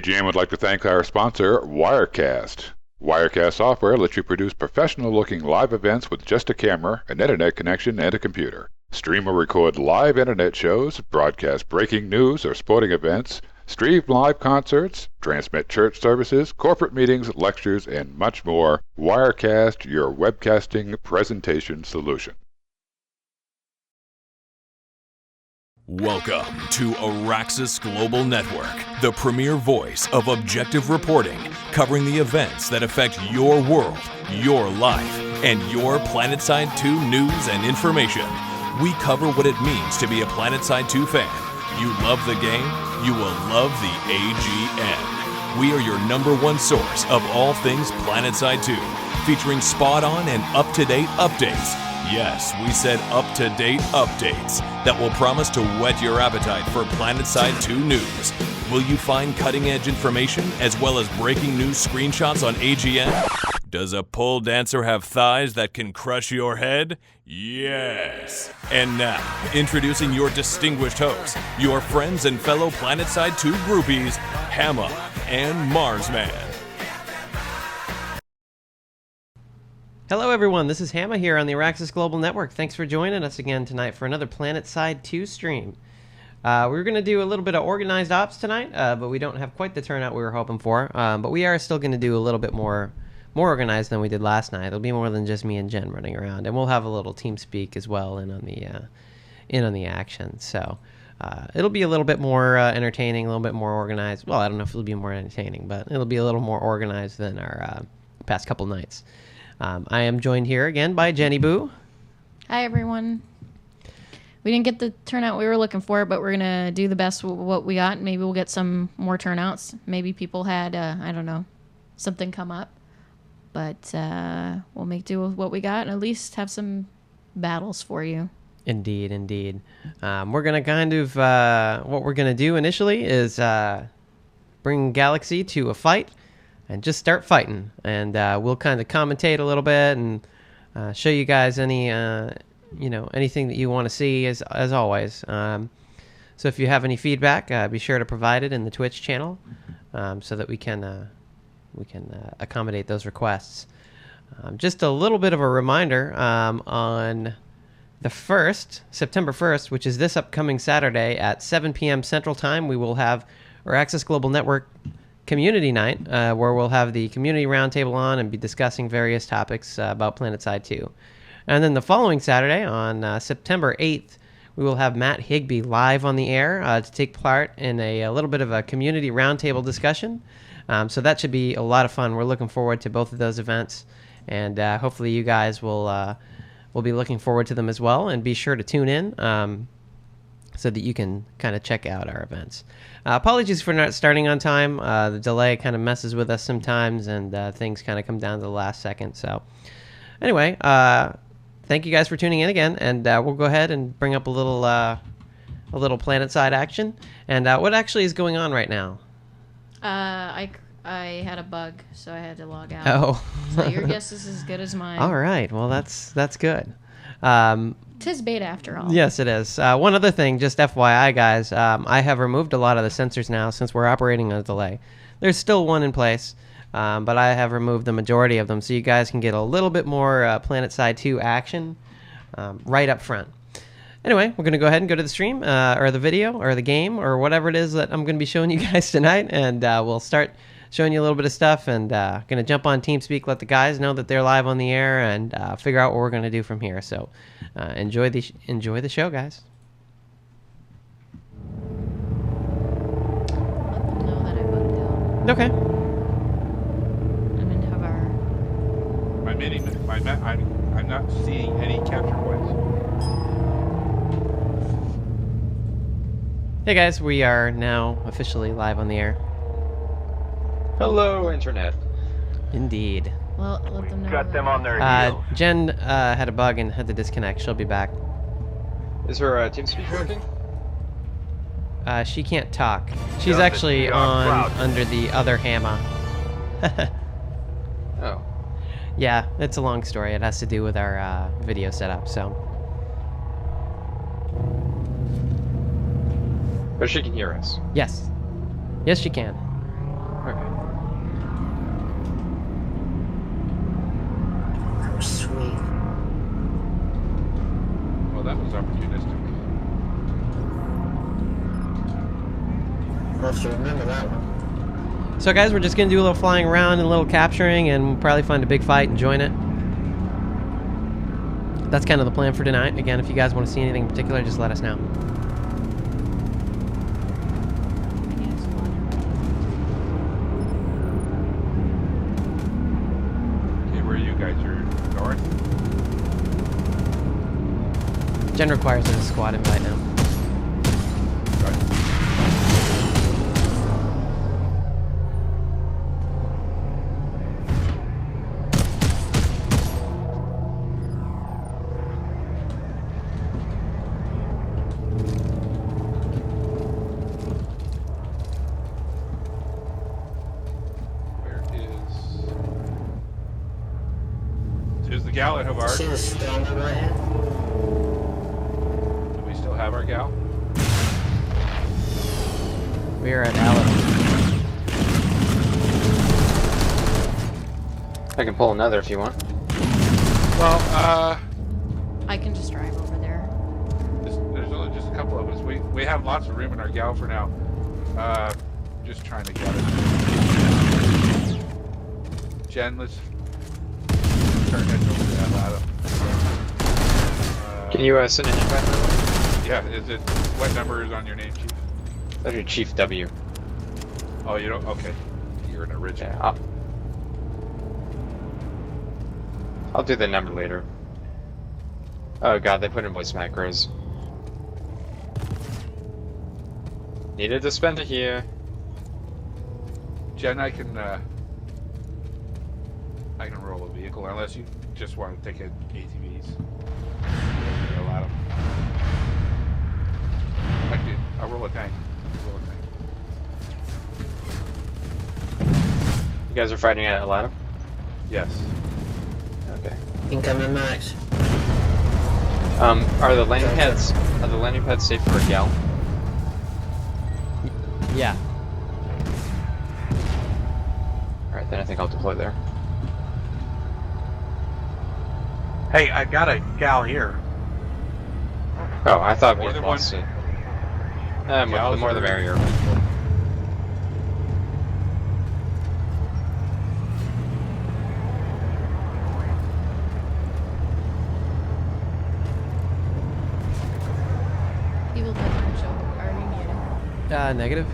AGN would like to thank our sponsor, Wirecast. Wirecast software lets you produce professional-looking live events with just a camera, an internet connection, and a computer. Stream or record live internet shows, broadcast breaking news or sporting events, stream live concerts, transmit church services, corporate meetings, lectures, and much more. Wirecast, your webcasting presentation solution. Welcome to Araxis Global Network, the premier voice of objective reporting, covering the events that affect your world, your life, and your PlanetSide 2 news and information. We cover what it means to be a PlanetSide 2 fan. You love the game, you will love the AGN. We are your #1 source of all things PlanetSide 2, featuring spot-on and up-to-date updates. Yes, we said up-to-date updates that will promise to whet your appetite for PlanetSide 2 news. Will you find cutting-edge information as well as breaking news screenshots on AGN? Does a pole dancer have thighs that can crush your head? Yes! And now, introducing your distinguished hosts, your friends and fellow PlanetSide 2 groupies, Hamma and Marsman. Hello everyone, this is Hamma here on the Araxis Global Network. Thanks for joining us again tonight for another PlanetSide 2 stream. We're going to do a little bit of organized ops tonight, but we don't have quite the turnout we were hoping for. But we are still going to do a little bit more organized than we did last night. It'll be more than just me and Jen running around, and we'll have a little team speak as well in on the action. So it'll be a little bit more entertaining, a little bit more organized. Well, I don't know if it'll be more entertaining, but it'll be a little more organized than our past couple nights. I am joined here again by Jennyboo. Hi, everyone. We didn't get the turnout we were looking for, but we're going to do the best with what we got. Maybe we'll get some more turnouts. Maybe people had, I don't know, something come up. But we'll make do with what we got and at least have some battles for you. Indeed, indeed. We're going to kind of, what we're going to do initially is bring Galaxy to a fight. And just start fighting, and we'll kind of commentate a little bit and show you guys any, anything that you want to see as always. So if you have any feedback, be sure to provide it in the Twitch channel, so that we can accommodate those requests. Just a little bit of a reminder on the 1st, September 1st, which is this upcoming Saturday at 7 p.m. Central Time, we will have our Araxis Global Network Community Night, where we'll have the community roundtable on and be discussing various topics about PlanetSide 2. And then the following Saturday, on September 8th, we will have Matt Higbee live on the air to take part in a little bit of a community roundtable discussion. So that should be a lot of fun. We're looking forward to both of those events, and hopefully you guys will be looking forward to them as well. And be sure to tune in so that you can kind of check out our events. Apologies for not starting on time. The delay kind of messes with us sometimes, and things kind of come down to the last second. So anyway, thank you guys for tuning in again, and we'll go ahead and bring up a little PlanetSide action. And what actually is going on right now? I had a bug, so I had to log out. Oh. So your guess is as good as mine. All right. Well, that's good. Tis beta after all. Yes, it is. One other thing, just FYI, guys, I have removed a lot of the censors now since we're operating on a delay. There's still one in place, but I have removed the majority of them, so you guys can get a little bit more PlanetSide 2 action right up front. Anyway, we're going to go ahead and go to the stream, or the video, or the game, or whatever it is that I'm going to be showing you guys tonight, and we'll start showing you a little bit of stuff, and going to jump on TeamSpeak, let the guys know that they're live on the air, and figure out what we're going to do from here. So enjoy the show, guys. Let them know that I bugged out. Okay. I'm going to have our... I'm not seeing any capture points. Hey guys, we are now officially live on the air. Hello, Internet. Indeed. Well, let them know. Got them on their heels. Jen had a bug and had to disconnect. She'll be back. Is her TeamSpeak working? She can't talk. She's Got actually the on crowd. under the other Hamma. Oh. Yeah, it's a long story. It has to do with our video setup, so. But she can hear us. Yes. Yes, she can. was opportunistic. Must remember that one. So guys, we're just going to do a little flying around and a little capturing, and we'll probably find a big fight and join it. That's kind of the plan for tonight. Again, if you guys want to see anything in particular, just let us know. Okay, where are you guys? You're north? Jen requires a squad invite now. Right. There's the gal at Havard. See the stone right here? Do we still have our gal? We are at Alice. I can pull another if you want. Well, I can just drive over there. there's only just a couple of us. We have lots of room in our gal for now. Just trying to get it. Jen, let's start heading over to that ladder. Can you send an invite? Yeah, is it, what number is on your name, Chief? That'd be Chief W. Oh, you don't, okay. You're an original. Yeah, I'll do the number later. Oh god, they put in voice macros. Needed to spend it here. Jen, I can roll a vehicle unless you just want to take it ATVs. A lot of them. I'll roll a tank. You guys are fighting at Atlanta? Yes. Okay. Incoming Max. Are the landing pads safe for a gal? Yeah. Alright, then I think I'll deploy there. Hey, I got a gal here. Oh, I thought we More had than lost one. it. The Gals more the are- merrier. People differential. Are you muted? Negative.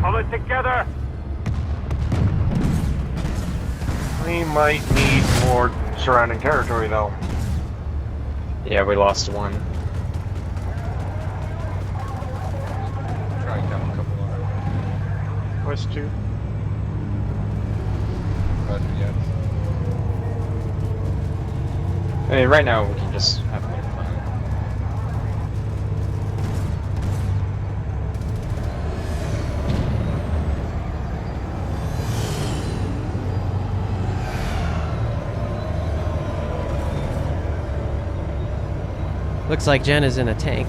Pull it together. We might need more surrounding territory, though. Yeah, we lost one. Try and count a couple of West 2. but yes. I mean, right now we can just have a bit of fun. Looks like Jen is in a tank.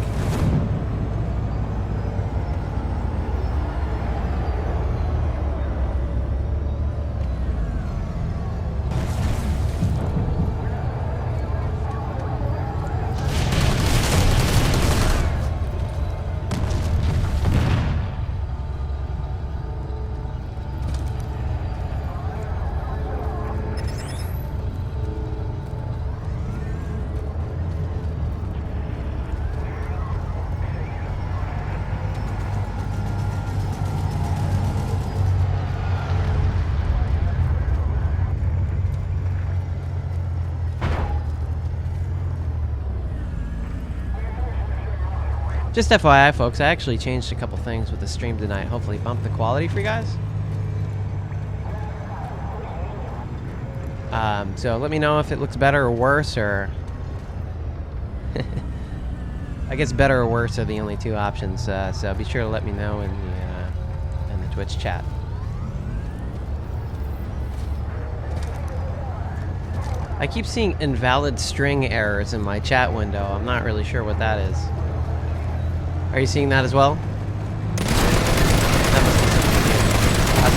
Just FYI, folks, I actually changed a couple things with the stream tonight. Hopefully bump the quality for you guys. So let me know if it looks better or worse, or... I guess better or worse are the only two options, so be sure to let me know in the Twitch chat. I keep seeing invalid string errors in my chat window. I'm not really sure what that is. Are you seeing that as well?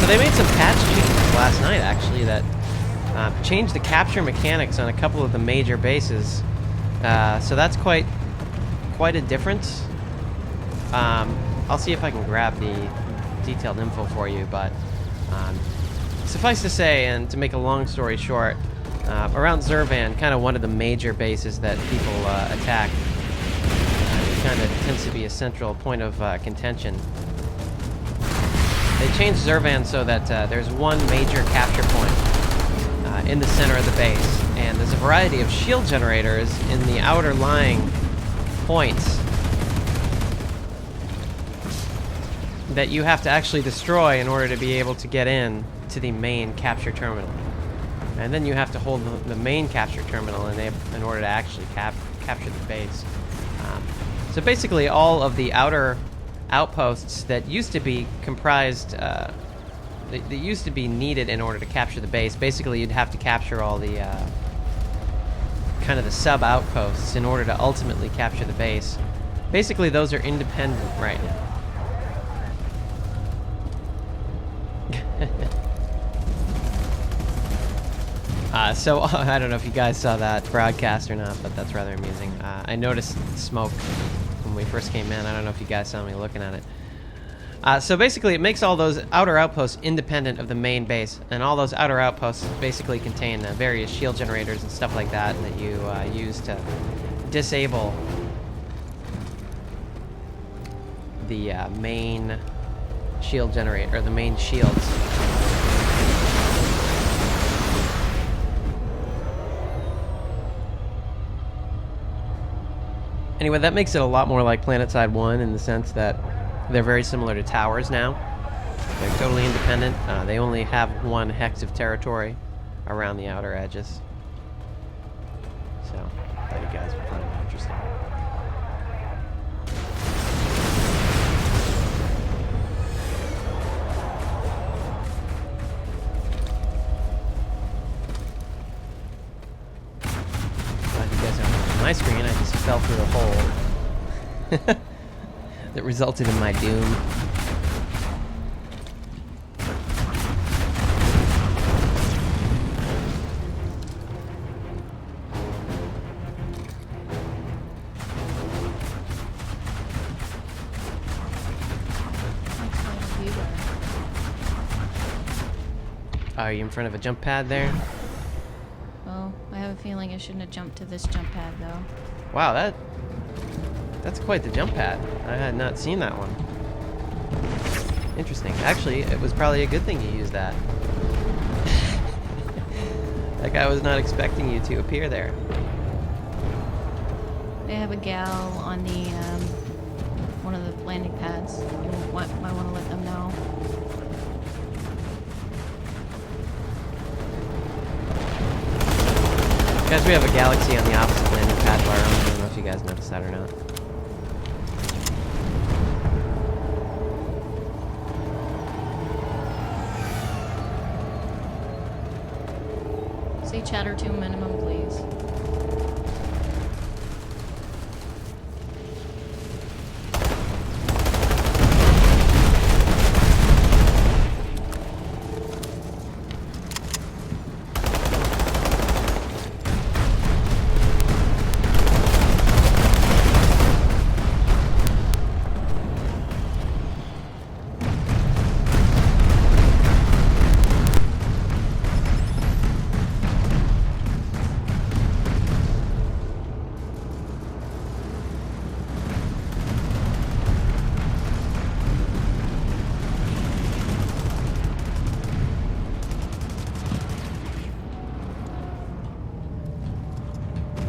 So they made some patch changes last night, actually, that changed the capture mechanics on a couple of the major bases. So that's quite a difference. I'll see if I can grab the detailed info for you, but suffice to say, and to make a long story short, around Zervan, kind of one of the major bases that people attack, it kind of tends to be a central point of contention. They changed Zervan so that there's one major capture point in the center of the base, and there's a variety of shield generators in the outer lying points that you have to actually destroy in order to be able to get in to the main capture terminal. And then you have to hold the main capture terminal in order to actually capture the base. So basically all of the outer outposts that used to be comprised, that used to be needed in order to capture the base, basically you'd have to capture all the kind of the sub-outposts in order to ultimately capture the base. Basically those are independent right now. So I don't know if you guys saw that broadcast or not, but that's rather amusing. I noticed smoke when we first came in. I don't know if you guys saw me looking at it. So basically it makes all those outer outposts independent of the main base, and all those outer outposts basically contain various shield generators and stuff like that that you use to disable the main shield generator, or the main shields. Anyway, that makes it a lot more like PlanetSide 1 in the sense that they're very similar to towers now. They're totally independent. They only have 1 hex of territory around the outer edges. So, I thought you guys would find that interesting. My screen, I just fell through a hole that resulted in my doom. Are you in front of a jump pad there? Well, I have a feeling I shouldn't have jumped to this jump pad, though. Wow, that's quite the jump pad. I had not seen that one. Interesting. Actually, it was probably a good thing you used that. Like, I was not expecting you to appear there. They have a gal on the one of the landing pads. You might want to let them know. Guys, we have a galaxy on the opposite landing pad of our own. I don't know if you guys noticed that or not. Say chatter to minimum, please.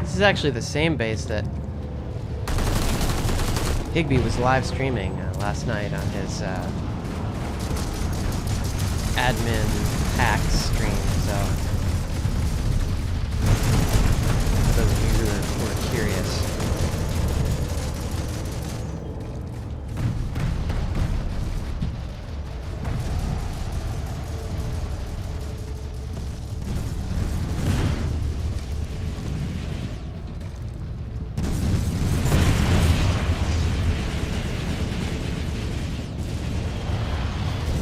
This is actually the same base that Higby was live streaming last night on his admin hack stream, so for those of you who are curious.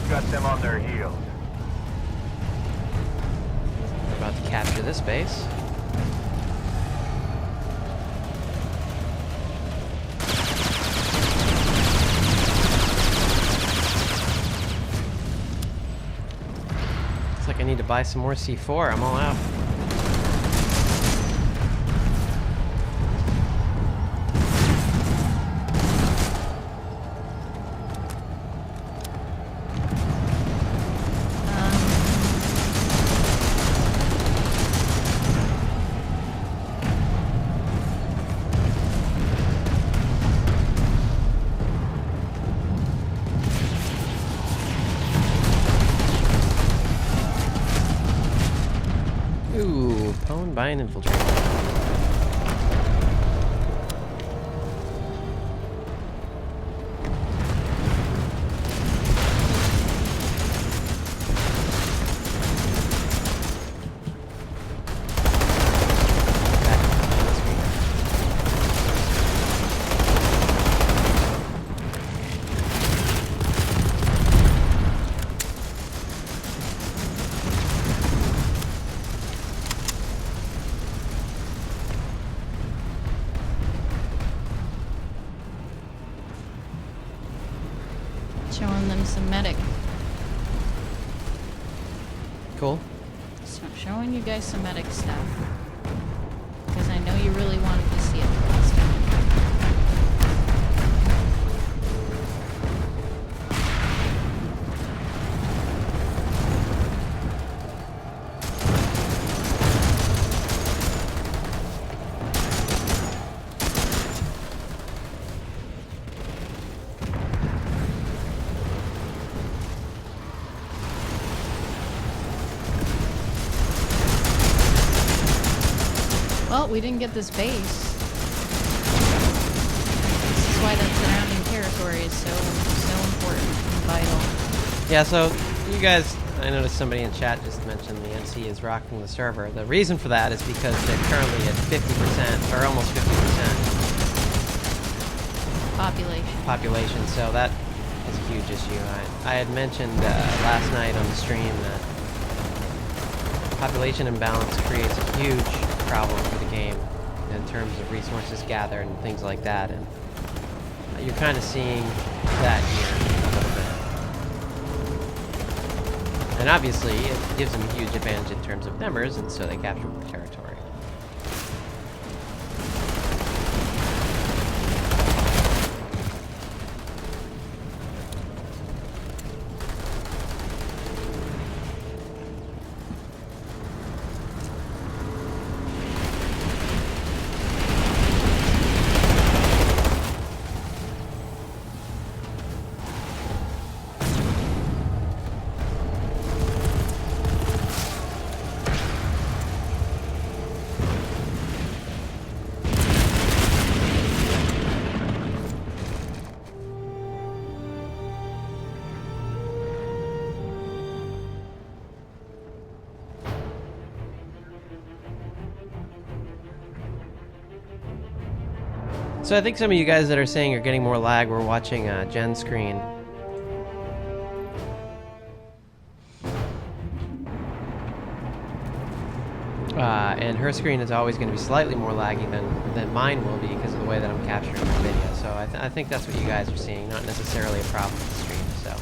Got them on their heels. base. Looks like I need to buy some more C4. I'm all out. Ooh, pwned by an infiltrator. Showing them some medic. Cool. So showing you guys some medic stuff. Because I know you really wanted to see it last time. Well, we didn't get this base. This is why that surrounding territory is so important and vital. Yeah, so you guys, I noticed somebody in chat just mentioned the NC is rocking the server. The reason for that is because they're currently at 50%, or almost 50% population, so that is a huge issue. I had mentioned last night on the stream that population imbalance creates a huge problem for the game in terms of resources gathered and things like that, and you're kind of seeing that here a little bit. And obviously it gives them a huge advantage in terms of numbers, and so they capture more territory. So I think some of you guys that are saying you're getting more lag were watching Jen's screen. And her screen is always going to be slightly more laggy than mine will be because of the way that I'm capturing the video. So I think that's what you guys are seeing, not necessarily a problem with the stream. So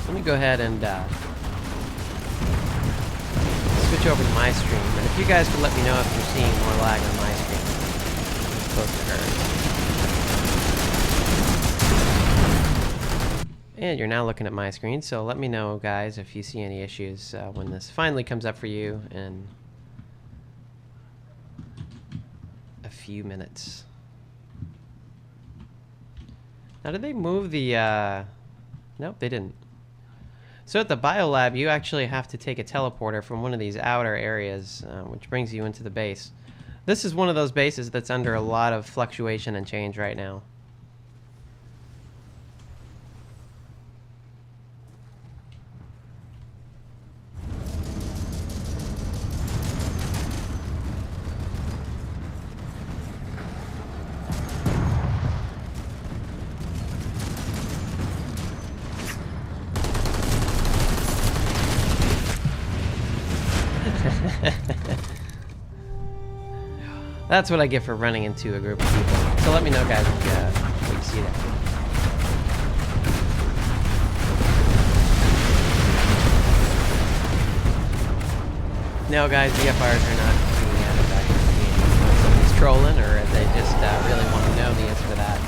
let me go ahead and switch over to my stream, and if you guys could let me know if you're seeing more lag on my stream as opposed to hers. And you're now looking at my screen, so let me know, guys, if you see any issues when this finally comes up for you in a few minutes. Now, did they move the... Nope, they didn't. So at the biolab, you actually have to take a teleporter from one of these outer areas, which brings you into the base. This is one of those bases that's under a lot of fluctuation and change right now. That's what I get for running into a group of people. So let me know, guys, if you see that. No, guys, the FRs are not being added back to the game. Somebody's trolling, or they just really want to know the answer to that.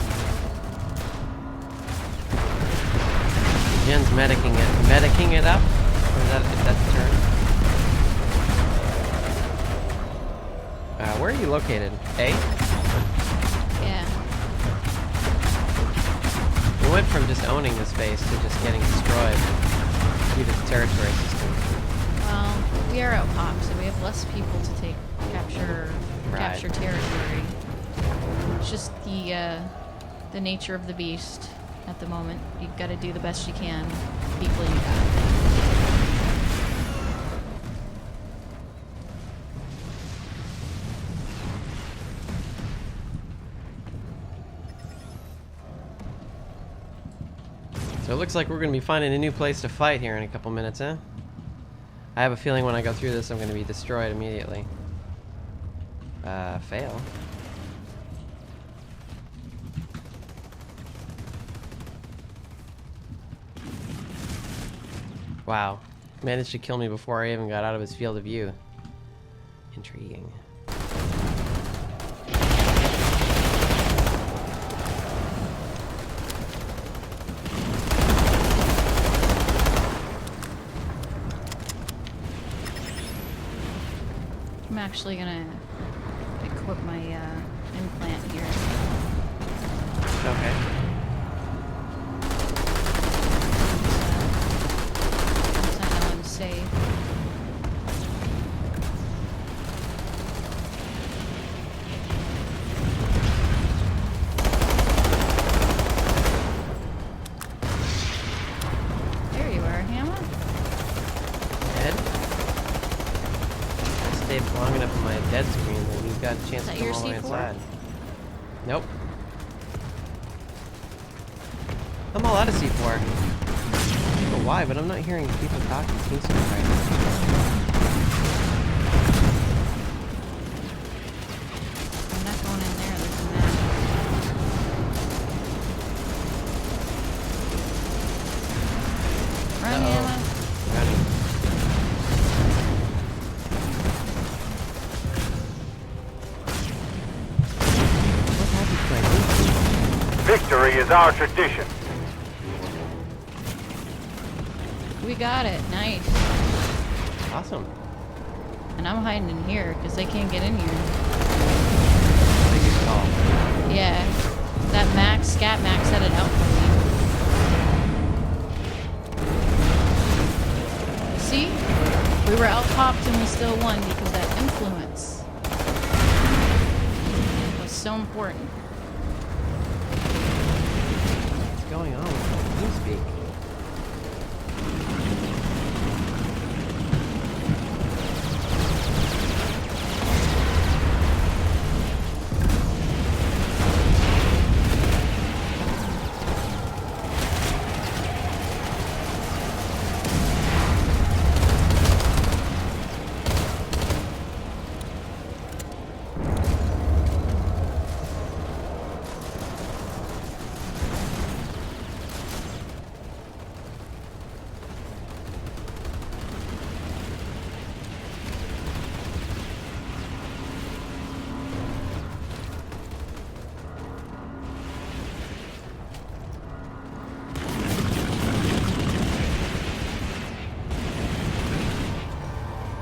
Jen's medicing it up. Or is that, if that's the term? Where are you located? A? Yeah. We went from just owning the space to just getting destroyed due to the territory system. Well, we are out pop, so we have less people to capture territory. It's just the nature of the beast at the moment. You've got to do the best you can with the people you got. So it looks like we're going to be finding a new place to fight here in a couple minutes, huh? I have a feeling when I go through this, I'm going to be destroyed immediately. Fail. Wow. Managed to kill me before I even got out of his field of view. Intriguing. I'm actually gonna equip my implant here. Okay. Once I know I'm safe. There you are, Hamma. Dead? I stayed long enough on my dead screen that you've got a chance to that come your all the way C4? inside. Nope. I'm all out of C4. I don't know why, but I'm not hearing people talking TeamSpeak right now. I'm not going in there. There's a map. Run, Uh-oh. Hamma. Running. What happened to my team? Victory is our tradition. We got it. Nice. Awesome. And I'm hiding in here because they can't get in here. Big call. Yeah. That Scat Max set it out for me. See? We were out popped and we still won because that influence was so important. What's going on with TeamSpeak?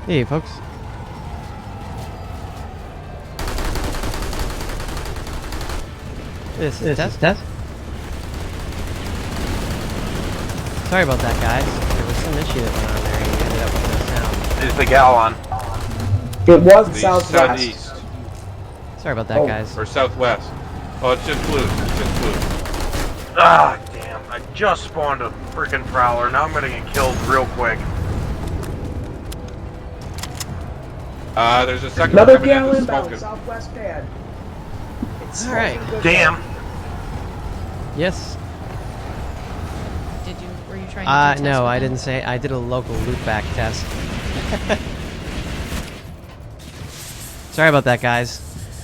Hey, folks. This is test. Sorry about that, guys. There was some issue that went on there, and you ended up with no sound. Is the gal on? It was The southwest. southeast Sorry about that, Oh. guys. or southwest. Oh, it's just blue. It's just blue. Ah, damn. I just spawned a freaking prowler. Now I'm gonna get killed real quick. There's a second Another one coming in gal that's inbound, smoking. southwest pad. It's All right. smoking good. Damn. Yes. Were you trying to do No, test I with didn't them? say. I did a local loopback test. Sorry about that, guys.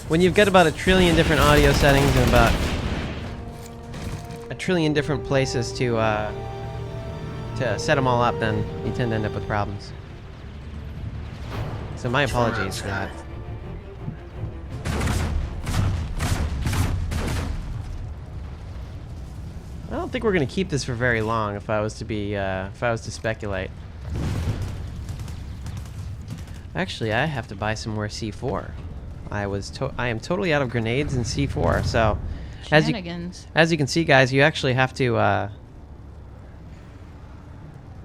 when you've got about 1 trillion different audio settings and about 1 trillion different places to set them all up, then you tend to end up with problems. So my apologies for that. I don't think we're gonna keep this for very long. If I was to speculate. Actually, I have to buy some more C4. I am totally out of grenades and C4. So, as you can see, guys, you actually have to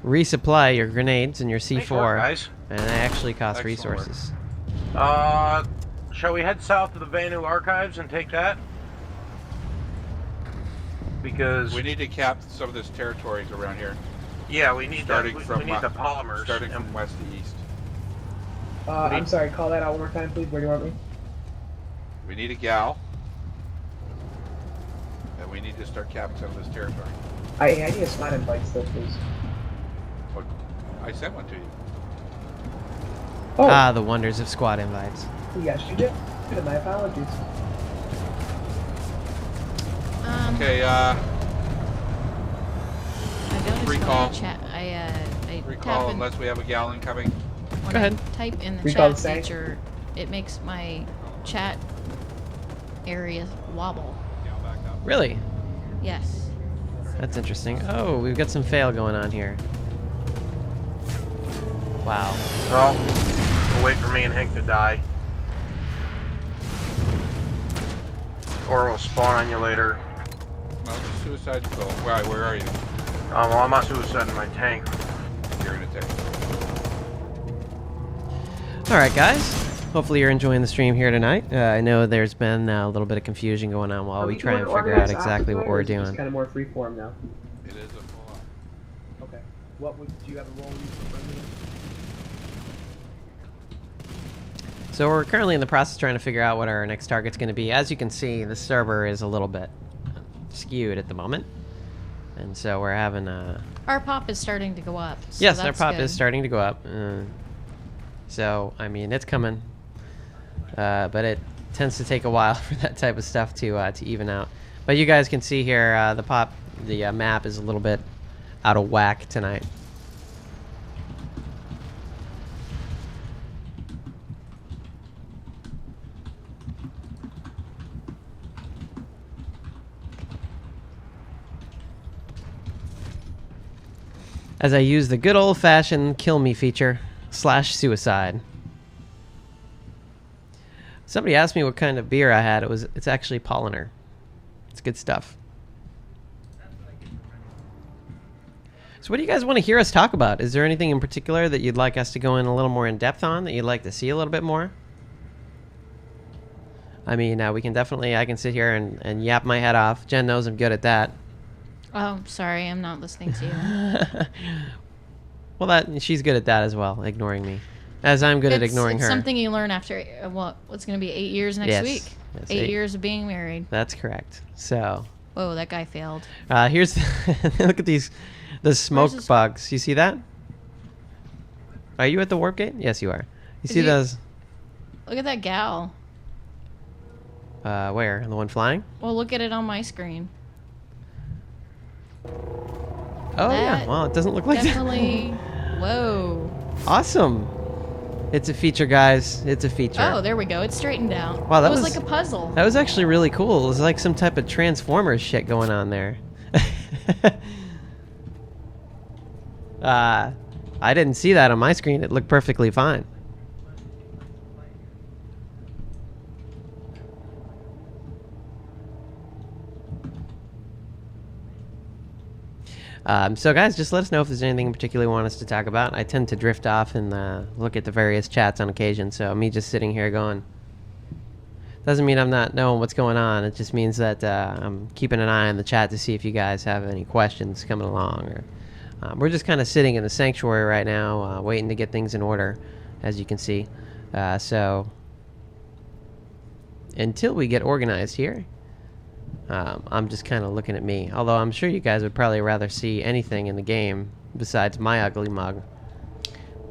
resupply your grenades and your C4, Nice work, guys. and they actually cost resources. Shall we head south to the Vanu Archives and take that? Because we need to cap some of this territories around here. Yeah, we need starting that. from we need the polymers. Starting from west to east. I'm sorry, call that out one more time, please. Where do you want me? We need a gal. And we need to start capping some of this territory. I need a slide invite still, please. Oh, I sent one to you. Oh. Ah, the wonders of squad invites. Yes, you did. My apologies. Okay, I noticed recall. in the chat. I recall tap in, unless we have a gal incoming. when Go ahead. I type in the Recall chat the same. feature, it makes my chat area wobble. Really? Yes. That's interesting. Oh, we've got some fail going on here. Wow. Well, we'll wait for me and Hank to die. Or we'll spawn on you later. No, the suicide's full. Right, where are you? Well, I'm not suiciding my tank. You're in a tank. Alright, guys. Hopefully you're enjoying the stream here tonight. I know there's been a little bit of confusion going on while we try and figure out exactly what we're doing. It's kind of more freeform now. It is a full on. Okay. Do you have a role you prefer me? So we're currently in the process trying to figure out what our next target's going to be. As you can see, the server is a little bit skewed at the moment. And so we're having a... Our pop is starting to go up. So yes, our that's pop good. is starting to go up. So, I mean, it's coming. But it tends to take a while for that type of stuff to even out. But you guys can see here, the map is a little bit out of whack tonight. As I use the good old-fashioned kill me feature / suicide. Somebody asked me what kind of beer I had. It's actually Polliner. It's good stuff. So what do you guys want to hear us talk about? Is there anything in particular that you'd like us to go in a little more in depth on, that you'd like to see a little bit more? I mean, I can sit here and yap my head off. Jen knows I'm good at that. Oh, sorry, I'm not listening to you. Well, she's good at that as well, ignoring me. As I'm good at ignoring it's her. something you learn after, what's going to be 8 years next Yes. week? Yes, 8 years of being married. That's correct. So... Whoa, that guy failed. Here's... look at the smoke this- bugs. You see that? Are you at the warp gate? Yes, you are. You see those... Look at that gal. Where? The one flying? Well, look at it on my screen. Oh, yeah. Well, it doesn't look like Definitely. Whoa. Awesome. It's a feature, guys. It's a feature. Oh, there we go. It's straightened out. Wow, that it was was- like a puzzle. That was actually really cool. It was like some type of Transformers shit going on there. I didn't see that on my screen. It looked perfectly fine. So guys, just let us know if there's anything in particular you want us to talk about. I tend to drift off and look at the various chats on occasion, so me just sitting here going doesn't mean I'm not knowing what's going on. It just means that I'm keeping an eye on the chat to see if you guys have any questions coming along. Or we're just kind of sitting in the sanctuary right now, waiting to get things in order, as you can see. So until we get organized here, I'm just kind of looking at me. Although I'm sure you guys would probably rather see anything in the game besides my ugly mug.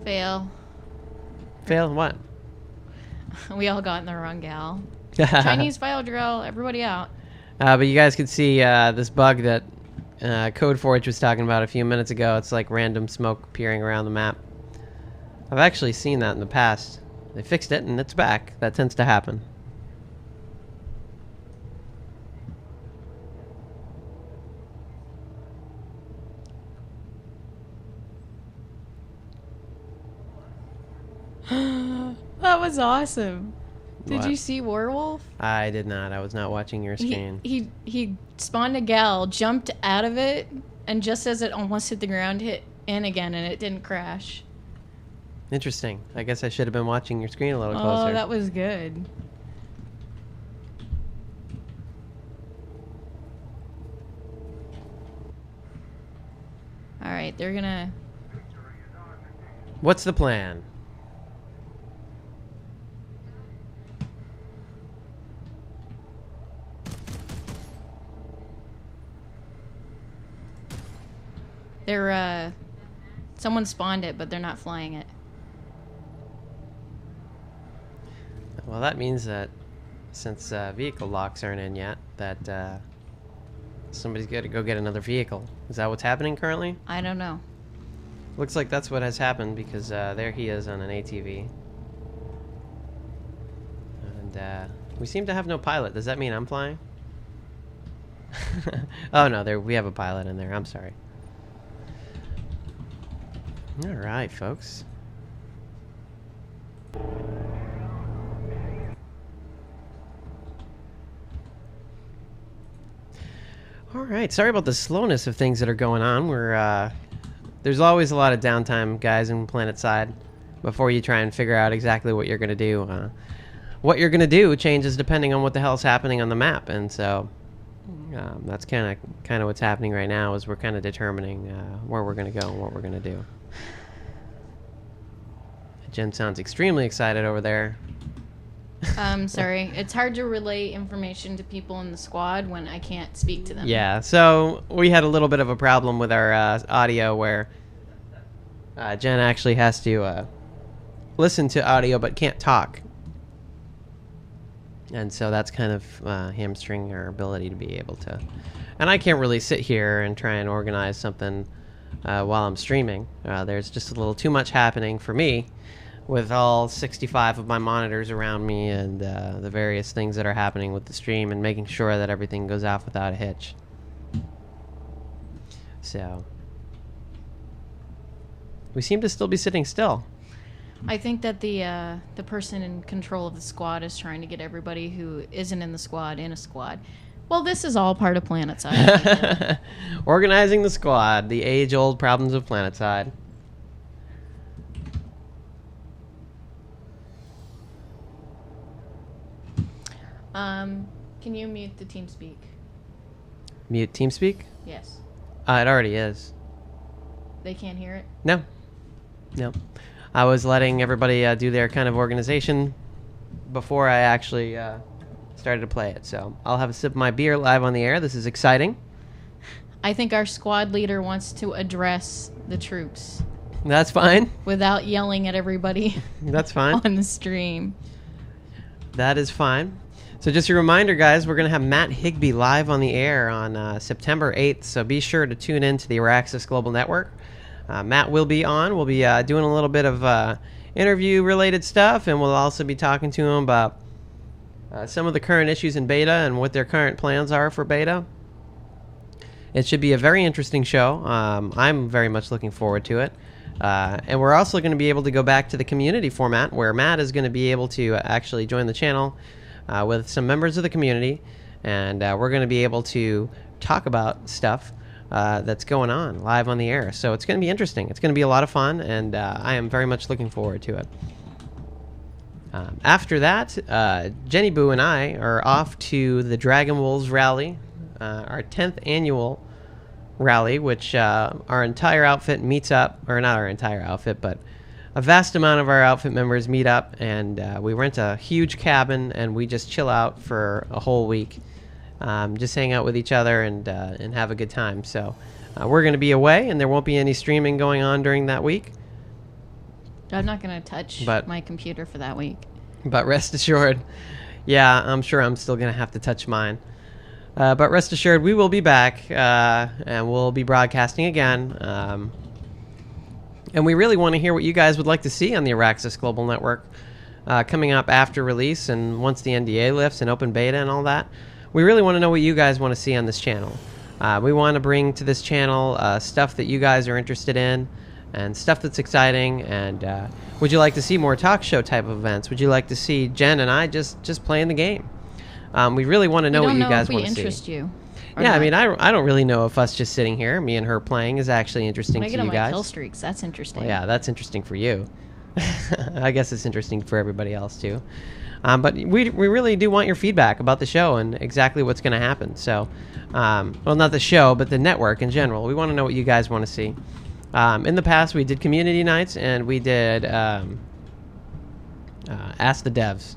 Fail. Fail what? We all got in the wrong gal. Chinese file drill. Everybody out. But you guys can see this bug that Codeforge was talking about a few minutes ago. It's like random smoke appearing around the map. I've actually seen that in the past. They fixed it and it's back. That tends to happen. That was awesome. Did What? you see Werewolf? I did not. I was not watching your screen. He spawned a gal, jumped out of it, and just as it almost hit the ground, hit in again, and it didn't crash. Interesting. I guess I should have been watching your screen a little closer. Oh, that was good. All right, they're gonna... What's the plan? They're, someone spawned it, but they're not flying it. Well, that means that since vehicle locks aren't in yet, that somebody's got to go get another vehicle. Is that what's happening currently? I don't know. Looks like that's what has happened because there he is on an ATV. And we seem to have no pilot. Does that mean I'm flying? Oh, no, we have a pilot in there. I'm sorry. All right, folks. All right, sorry about the slowness of things that are going on. There's always a lot of downtime, guys, in PlanetSide before you try and figure out exactly what you're going to do. What you're going to do changes depending on what the hell's happening on the map, and so that's kind of what's happening right now is we're kind of determining where we're going to go and what we're going to do. Jen sounds extremely excited over there. Sorry. It's hard to relay information to people in the squad when I can't speak to them. Yeah, so we had a little bit of a problem with our audio where Jen actually has to listen to audio but can't talk. And so that's kind of hamstringing our ability to be able to... And I can't really sit here and try and organize something while I'm streaming. There's just a little too much happening for me with all 65 of my monitors around me and the various things that are happening with the stream and making sure that everything goes off without a hitch. So we seem to still be sitting still. I think that the person in control of the squad is trying to get everybody who isn't in the squad in a squad. Well, this is all part of PlanetSide. Organizing the squad, the age-old problems of PlanetSide. Can you mute the TeamSpeak? Mute TeamSpeak? Yes. It already is. They can't hear it? No. No. I was letting everybody do their kind of organization before I actually started to play it. So I'll have a sip of my beer live on the air. This is exciting. I think our squad leader wants to address the troops. That's fine. Without yelling at everybody. That's fine. On the stream. That is fine. So just a reminder, guys, we're going to have Matt Higbee live on the air on September 8th. So be sure to tune in to the Araxis Global Network. Matt will be on. We'll be doing a little bit of interview-related stuff, and we'll also be talking to him about some of the current issues in beta and what their current plans are for beta. It should be a very interesting show. I'm very much looking forward to it. And we're also going to be able to go back to the community format, where Matt is going to be able to actually join the channel with some members of the community, and we're going to be able to talk about stuff that's going on live on the air. So it's going to be interesting. It's going to be a lot of fun, and I am very much looking forward to it. After that, Jennyboo and I are off to the DragonWolves rally, our 10th annual rally, which our entire outfit meets up, or not our entire outfit, but a vast amount of our outfit members meet up, and we rent a huge cabin, and we just chill out for a whole week. Just hang out with each other and have a good time. So we're going to be away, and there won't be any streaming going on during that week. I'm not going to touch my computer for that week. But rest assured, Yeah, I'm sure I'm still going to have to touch mine. But rest assured, we will be back, and we'll be broadcasting again. And we really want to hear what you guys would like to see on the Araxis Global Network coming up after release and once the NDA lifts and open beta and all that. We really want to know what you guys want to see on this channel. We want to bring to this channel stuff that you guys are interested in and stuff that's exciting. And would you like to see more talk show type of events? Would you like to see Jen and I just playing the game? We really want to know what you guys want to see. Interest you. Yeah, I mean, I don't really know if us just sitting here, me and her playing, is actually interesting to you guys. When I get on my kill streaks, that's interesting. Well, yeah, that's interesting for you. I guess it's interesting for everybody else too. But we really do want your feedback about the show and exactly what's going to happen. So, well, not the show, but the network in general. We want to know what you guys want to see. In the past, we did community nights and we did Ask the Devs.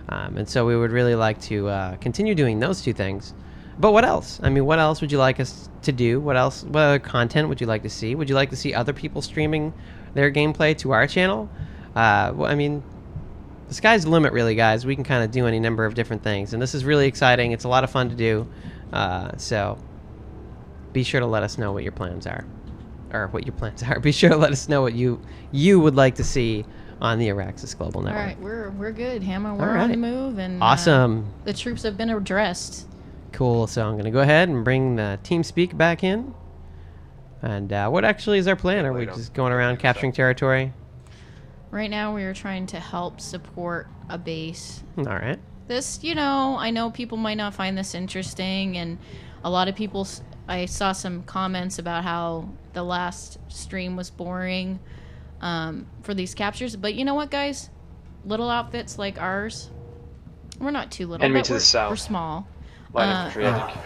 And so we would really like to continue doing those two things. But what else? I mean, what else would you like us to do? What else? What other content would you like to see? Would you like to see other people streaming their gameplay to our channel? Well, I mean, the sky's the limit, really, guys. We can kind of do any number of different things, and this is really exciting. It's a lot of fun to do. So be sure to let us know what your plans are, or what your plans are. Be sure to let us know what you would like to see on the Araxis Global Network. All right, we're good, Hamma. We're All right. on the move, and Awesome. The troops have been addressed. Cool. So I'm going to go ahead and bring the TeamSpeak back in. And what actually is our plan? Are we just going around capturing territory? Right now, we are trying to help support a base. All right. This, I know people might not find this interesting, and a lot of people, I saw some comments about how the last stream was boring for these captures. But you know what, guys? Little outfits like ours, we're not too little. Enemy but to the south. We're small. Light infantry, I think.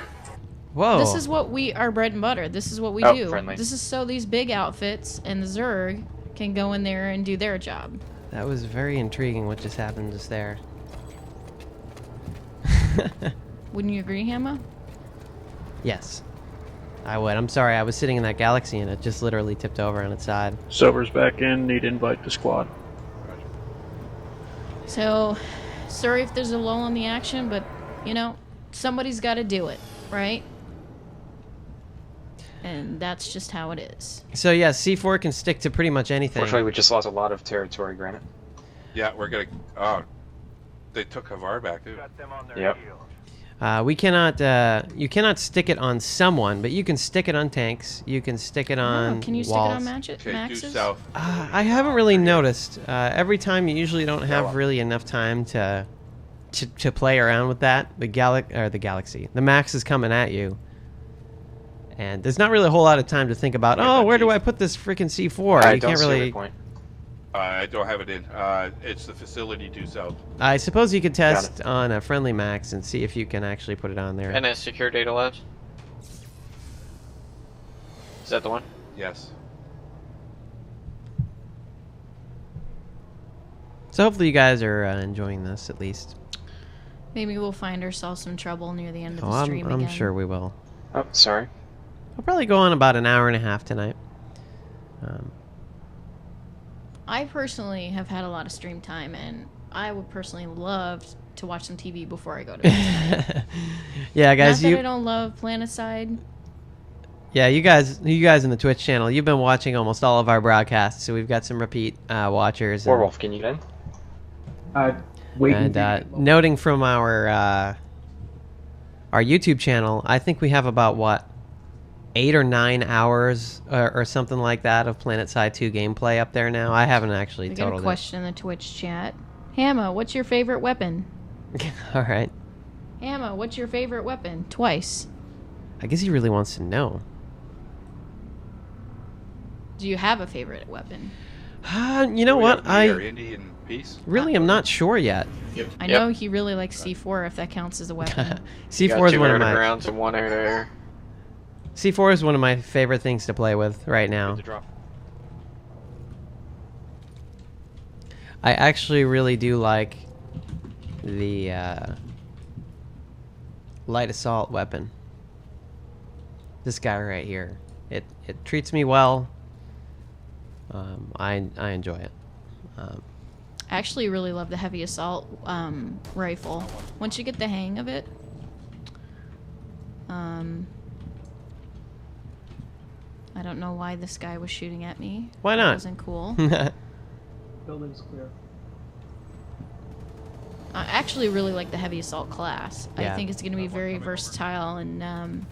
Whoa. This is what our bread and butter. This is what we do. Friendly. This is so these big outfits and the Zerg can go in there and do their job. That was very intriguing what just happened just there. Wouldn't you agree, Hamma? Yes. I would. I'm sorry. I was sitting in that galaxy and it just literally tipped over on its side. Sober's back in. Need to invite the squad. So, sorry if there's a lull in the action, but, somebody's got to do it, right? And that's just how it is. So, yeah, C4 can stick to pretty much anything. Fortunately, we just lost a lot of territory, Granite. Yeah, we're gonna. Oh, they took Havar back too. Yep. We cannot. You cannot stick it on someone, but you can stick it on tanks. You can stick it on can you walls. stick it on Okay, due Maxes? south. I haven't really noticed. Every time you usually don't have really enough time to play around with that. The galaxy. The Max is coming at you. And there's not really a whole lot of time to think about, where do I put this freaking C4? I You don't can't see really. your point. I don't have it in. It's the facility due south. I suppose you could test on a friendly Max and see if you can actually put it on there. And a secure data labs. Is that the one? Yes. So hopefully you guys are enjoying this at least. Maybe we'll find ourselves some trouble near the end of the I'm stream again. sure we will. Oh, sorry. I'll probably go on about an hour and a half tonight. I personally have had a lot of stream time, and I would personally love to watch some TV before I go to bed. Yeah, guys, Not that I don't love PlanetSide. Yeah, you guys in the Twitch channel, you've been watching almost all of our broadcasts, so we've got some repeat watchers. Warwolf, can you get in? And noting from our YouTube channel, I think we have about 8 or 9 hours or something like that of PlanetSide 2 gameplay up there now. I haven't actually We got a totaled question in the Twitch chat. Hamma, what's your favorite weapon? it. All right. Hamma, what's your favorite weapon? Twice. I guess he really wants to know. Do you have a favorite weapon? You know what? I Indian peace. really am not sure yet. I know he really likes C4, if that counts as a weapon. C4 is one of my grounds and one air to air. C4 is one of my favorite things to play with right now. I actually really do like the light assault weapon. This guy right here. It treats me well. I enjoy it. I actually really love the heavy assault rifle. Once you get the hang of it, I don't know why this guy was shooting at me. Why That not? wasn't cool. Building's clear. I actually really like the heavy assault class. I Yeah. think it's going to be very versatile, and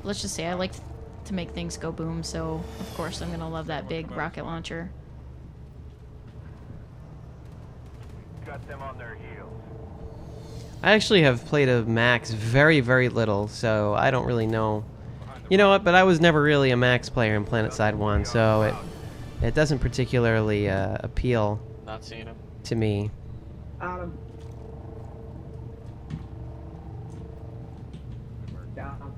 let's just say I like to make things go boom, so of course I'm going to love that big rocket launcher. Got them on their heels. I actually have played a Max very, very little, so I don't really know. You know what? But I was never really a Max player in PlanetSide 1, so it doesn't particularly appeal Not seeing him. to me. Adam. Down.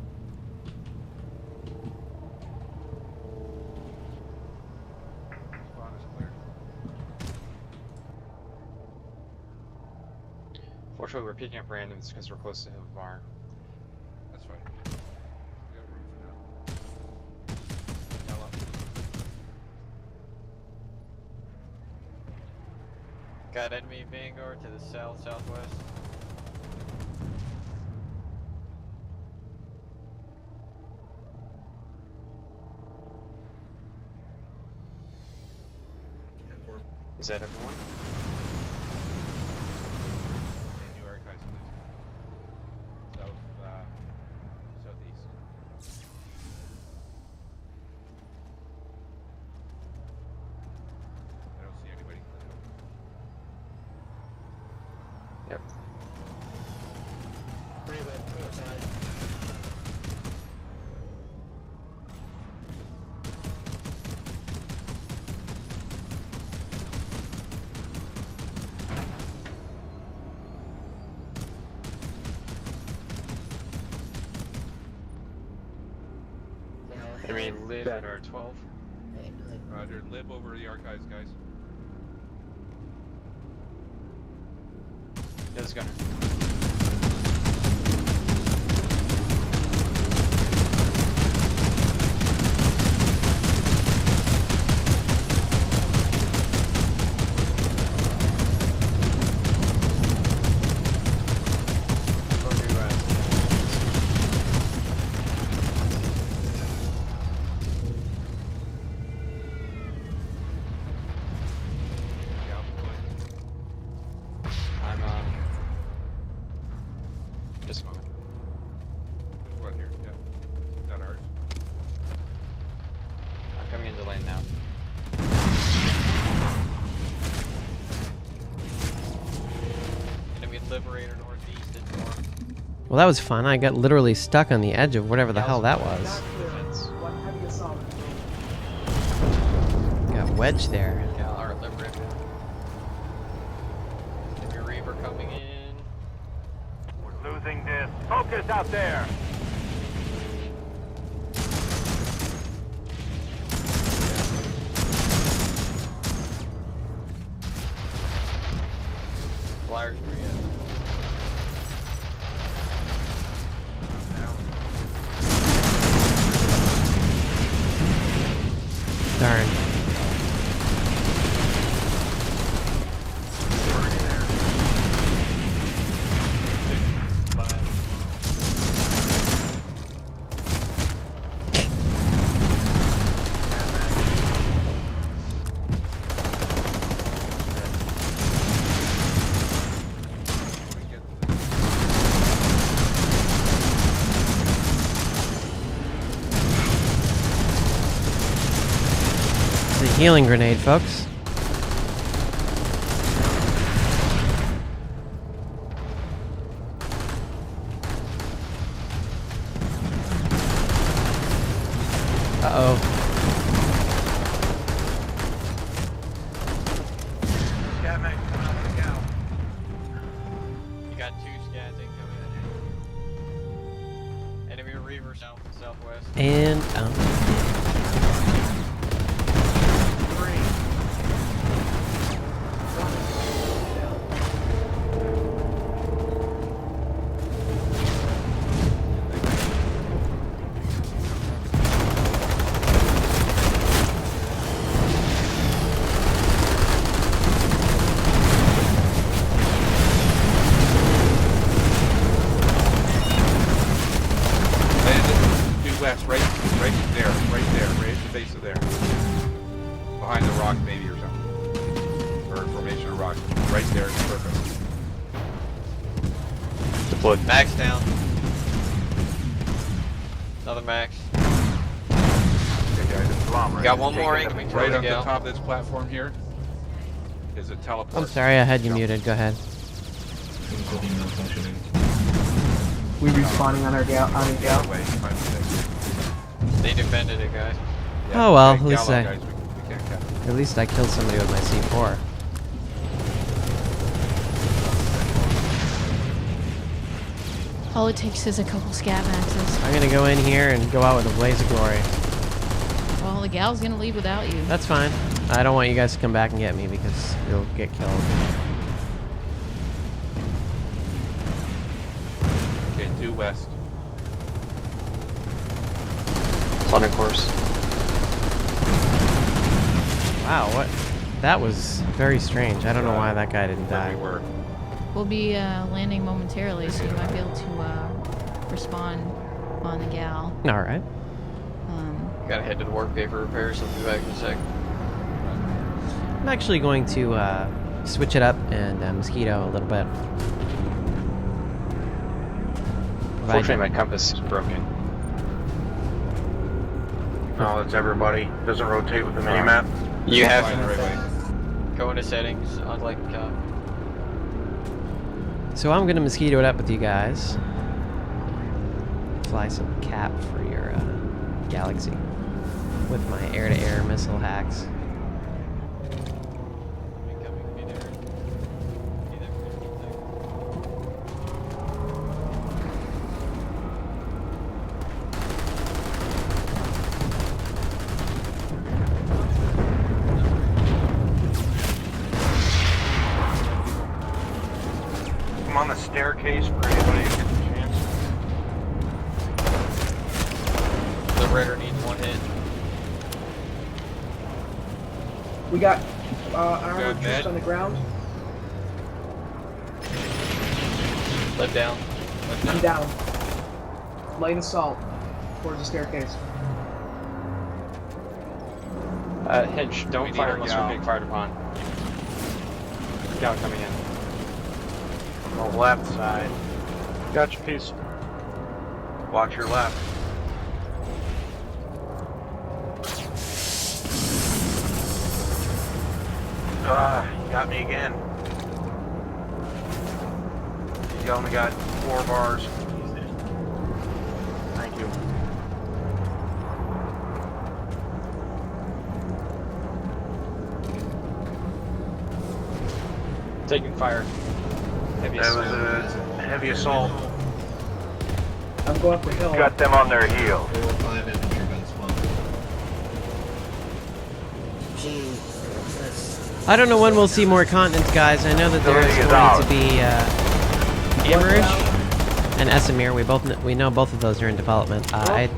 Spawn is clear. Fortunately, we're picking up randoms because we're close to the bar. That's fine. We got room for now. Yellow. Got enemy Vanguard to the southwest. Is that everyone? And new archives, please. Southeast. I don't see anybody. Yep. Freeway, PlanetSide. I mean, live at our 12. Roger, live over the archives, guys. Nose gunner. I'm just a moment. There's one here. Yeah. Is that ours? I'm coming into lane now. Enemy Liberator northeast and north. Well, that was fun. I got literally stuck on the edge of whatever the hell that was. Not clear. One heavy assault. Got wedged there. Yeah, our Liberator. Enemy Reaver coming in. We're losing this. Focus out there. Flyers for you. Darn. It's a healing grenade, folks. Uh-oh. Catman coming out of the gal. You got 2 scats incoming. Enemy Reaver southwest. And deployed. Max down. Another max. Okay, guys, it's bomb, Got one more incoming Right from the up the gal. top of this platform here is a teleport. I'm sorry, I had you muted. Go ahead. We respawning on our gal. Way, 5 6. They defended it, guys. Oh, well, okay, at least Gallo I- guys, we can't catch them. At least I killed somebody with my C4. All it takes is a couple scat maxes. I'm gonna go in here and go out with a blaze of glory. Well, the gal's gonna leave without you. That's fine. I don't want you guys to come back and get me because you'll get killed. Okay, due west. Plotting course. Wow, what? That was very strange. I don't know why that guy didn't Where die. we were. We'll be landing momentarily, so you might be able to respond on the gal. All right. Gotta head to the work paper repairs. I'll be back in a sec. I'm actually going to switch it up and mosquito a little bit. Fortunately, my compass is broken. No, that's everybody. Doesn't rotate with the mini-map. You have Flying the right way. go into settings on like So I'm gonna mosquito it up with you guys. Fly some cap for your galaxy with my air-to-air missile hacks. I'm on the staircase for anybody who gets a chance. Liberator needs one hit. We got armored Got troops med. on the ground. Live down. I'm down. Light assault towards the staircase. Hinge, We don't need fire our unless gal. we're being fired upon. Gal coming in. On the left side. Gotcha, piece. Watch your left. You got me again. You only got 4 bars. Thank you. Taking fire. Heavy That was assault. a heavy assault. I'm going for hill. Got them on their heel. Gee, that's I don't know when we'll see more continents, guys. I know that there's Facility is going out. to be Amerish and Esamir. We know both of those are in development. I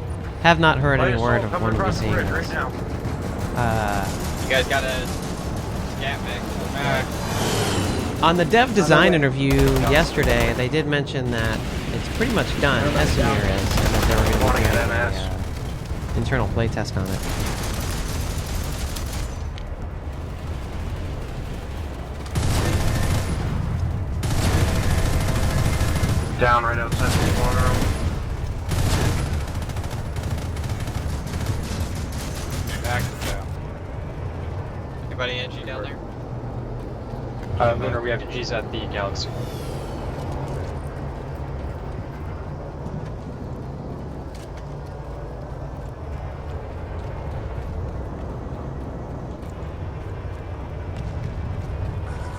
have not heard Light any word assault of coming when we'll be across the seeing bridge those. right now. You guys got a scat max. On the dev design interview yesterday, they did mention that it's pretty much done. Esamir is, and that they were going Morning to at do MS. an internal playtest on it. Down right outside the spawn room. Max is down. Anybody NG down there? Lunar, we have G's at the galaxy.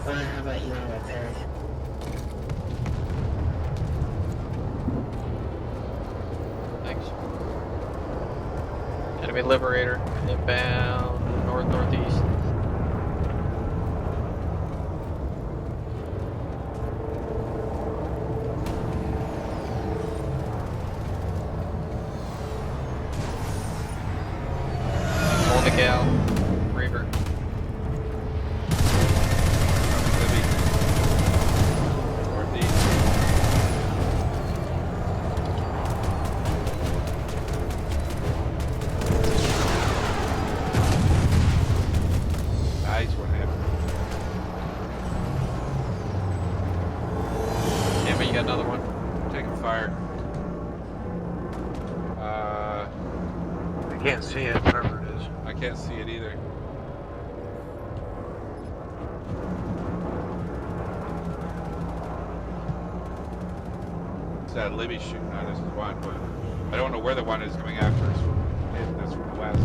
how about you on my parent? Thanks. Enemy Liberator. Inbound north-northeast. On the gal. Reaver. Northeast. Nice one, Evan. Yeah, but you got another one. fire. I can't see it, whatever it is. I can't see it either. It's that Libby shooting at us is one, but I don't know where the one is coming after us. That's from the west.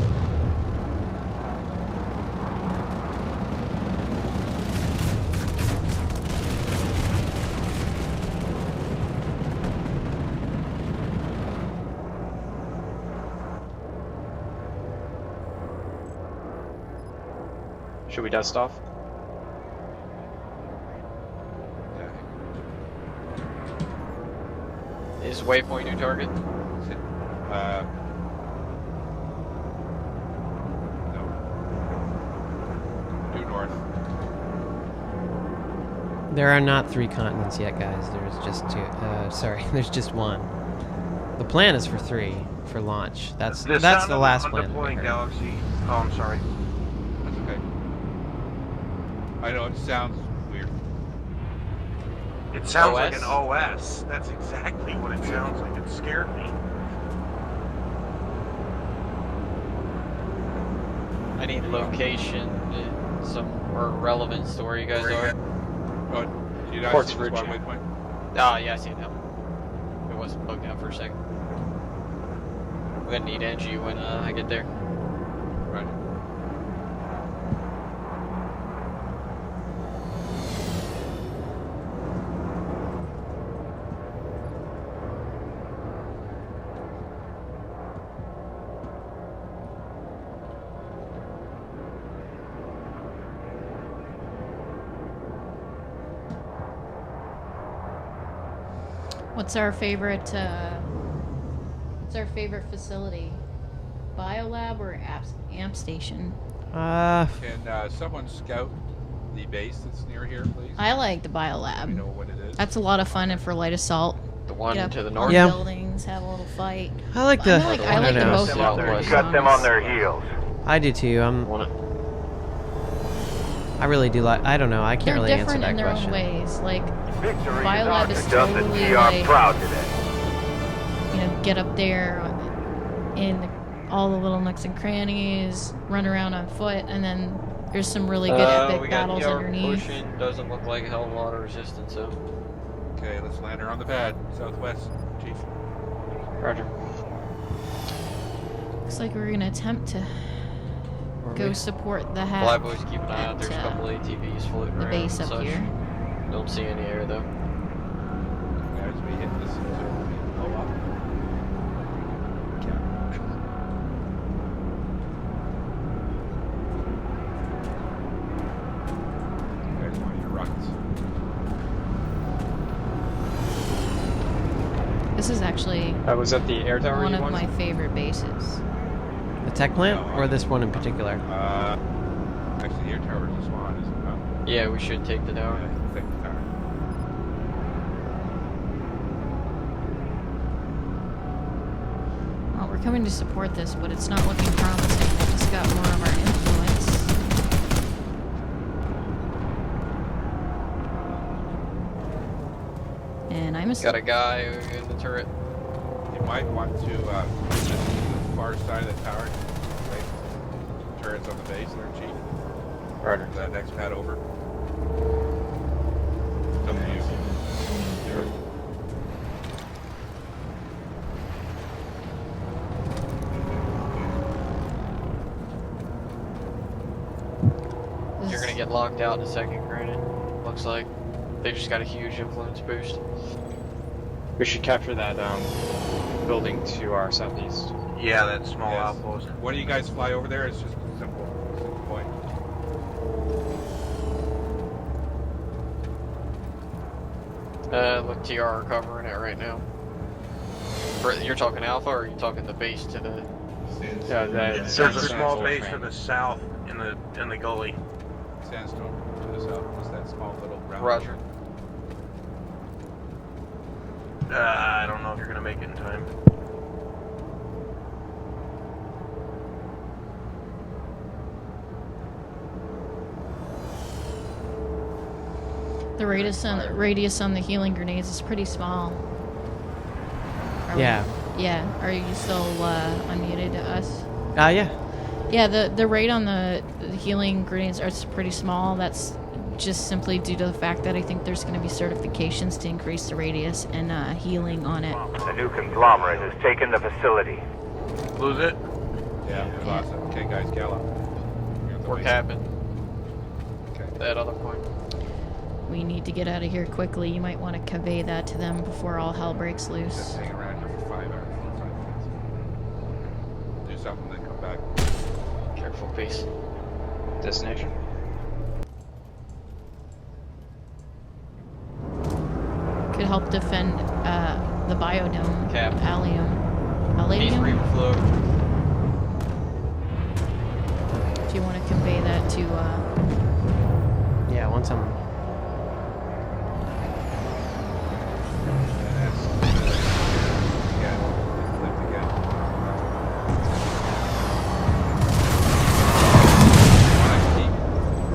Should we dust off? Is waypoint your target? No. Due north. There are not 3 continents yet, guys. There's just 2. Sorry, there's just 1. The plan is for 3 for launch. That's the last plan. Deploying Galaxy. Oh, I'm sorry. That's okay. I know it sounds weird. It sounds OS? like an OS. That's exactly what it sounds like. It scared me. I need location, some more relevance to where you guys are. Oh, do you not Ports see the Ridge. squad waypoint? Ah, yeah, I see it now. It wasn't plugged out for a second. I'm gonna need energy when I get there. Right. What's our favorite facility? Biolab or amp station? Can someone scout the base that's near here, please? I like the We biolab. know what it is. That's a lot of fun and for light assault. The one Get up to the on north? Yeah. buildings, have a little fight. I like the. I like don't them know. both. Cut them on their heels. I do too. I really do like. I don't know. I can't They're really answer different that in their question. own ways. Like Victory Biolab is totally we are like, proud today. get up there in all the little nooks and crannies, run around on foot, and then there's some really good epic we got battles ER underneath. Ocean. Doesn't look like a hell of a lot of resistance, though. Okay, let's land her on the pad. Southwest, Chief. Roger. Looks like we're gonna attempt to go support the hack. Flyboys, keep an eye out. There's a couple ATVs floating the around. base and up such. here. Don't see any air, though. As we hit this, blow up. You guys want your rockets? This is actually Was that the air tower one you of wanted? my favorite bases. The tech plant or this one in particular? Actually, the air tower is a spawn, is it not? Yeah, we should take the tower. Yeah, take the tower. Well, we're coming to support this, but it's not looking promising. We just got more of our influence. And I'm a Got a guy in the turret. You might want to just the far side of the tower. Right? Turrets on the base there, Chief. Roger. That next pad over. Up to you. You're gonna get locked out in a second, granted. Looks like they just got a huge influence boost. We should capture that building to our southeast. Yeah, that small Yes. outpost. When do you guys fly over there? It's just a simple point. Look, TR are covering it right now. You're talking Alpha, or are you talking the base to the... Yeah, There's a small base to the south in the gully. Sandstone to the south. What's that small little round? Roger. I don't know if you're gonna make it in time. The radius on the healing grenades is pretty small. Yeah. Yeah. Are you still unmuted to us? Yeah. Yeah, the rate on the healing grenades are pretty small. That's just simply due to the fact that I think there's going to be certifications to increase the radius and healing on it. The new conglomerate has taken the facility. Lose it? Yeah, we lost it. Okay, guys, gallop. We're capping. Okay. That other point. We need to get out of here quickly. You might want to convey that to them before all hell breaks loose. Just hang around here for 5 hours. Do something, then come back. Careful, peace. Destination? Could help defend the biodome. Cap. Allium. Peace, Allium? Reaper flow. If you want to convey that to... Yeah, once I'm...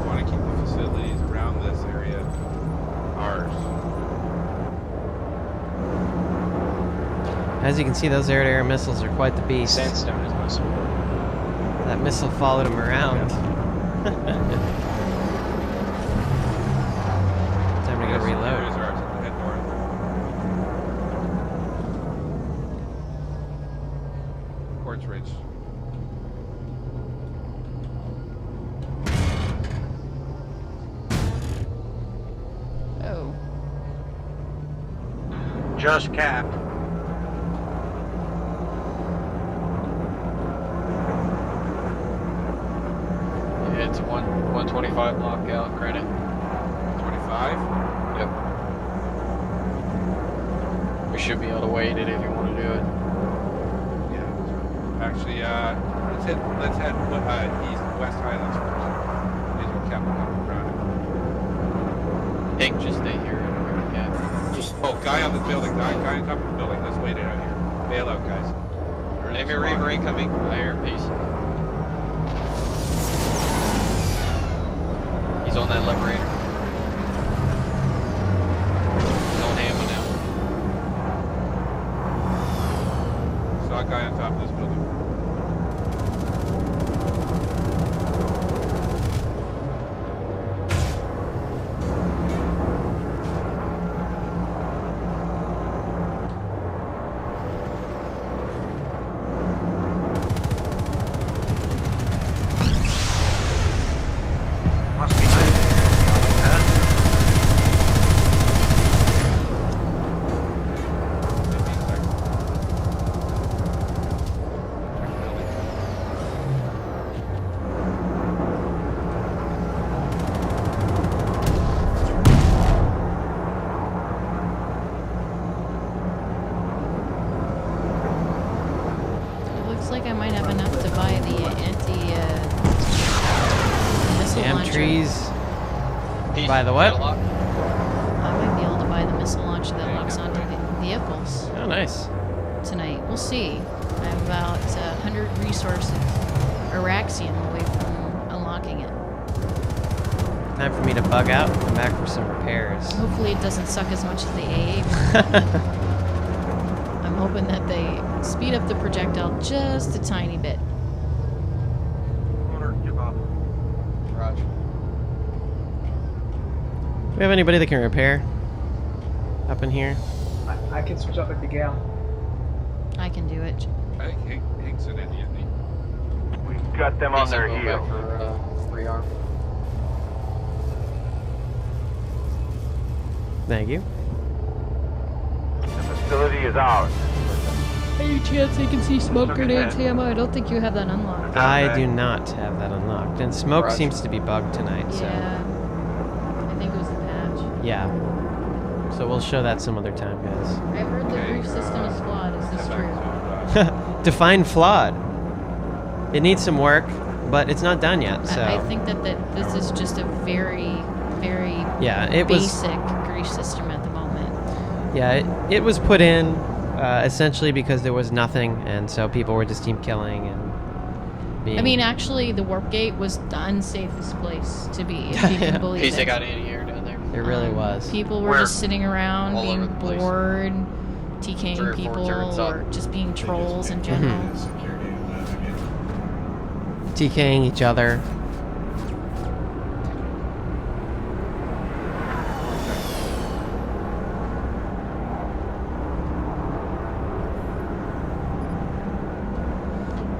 Want to keep the facilities around this area ours. As you can see, those air-to-air missiles are quite the beast. Sandstone is most important. That missile followed him around. Time to go reload. Areas are ours. Head north. Quartz Ridge. Oh. Just capped. Yeah, it's 125 lockout credit. 25? Yep. We should be able to wait it if you want to do it. Yeah. Actually, let's head east, West Highlands first. These will cap around Hank, just stay here. Yeah. it. Oh, guy on the building. Guy on top of the building. Let's wait it out here. Bail out, guys. Enemy Reaver incoming. I hear peace. He's on that liberator. He's on Hamma now. Saw a guy on top of this building. Must be nice. It looks like I might have enough to buy the missile Damn launcher. trees. Peace. By the what? Lock. I might be able to buy the missile launcher that locks onto vehicles Oh, nice. tonight. We'll see. I'm about 100 resources, Araxian, away from unlocking it. Time for me to bug out and come back for some repairs. Hopefully it doesn't suck as much as the AA. I'm hoping that they speed up the projectile just a tiny bit. Owner, give up. Roger. Do we have anybody that can repair? Up in here? I can switch up at the gal. I can do it. I think Hank's an idiot. We've got them on Peace, their I'm going back heels. for rearm. Thank you. The facility is ours. Any chance they can see smoke Look at grenades, that. Hamma? I don't think you have that unlocked. I do not have that unlocked. And smoke Roger. seems to be bugged tonight, so... Yeah. I think it was the patch. Yeah. So we'll show that some other time, guys. I've heard the Okay, grief system is flawed. Is this true? Define flawed. It needs some work, but it's not done yet, so... I think that this is just a very, very yeah, it was... basic grief system at the moment. Yeah, it was put in essentially because there was nothing, and so people were just team killing and being... I mean, actually, the warp gate was the unsafest place to be, if you can believe Peace, it. they got in here down there. It really was. People were Where? just sitting around, All over being the place. bored, TKing 3 or 4 people turns up. or just being trolls in general. TKing each other.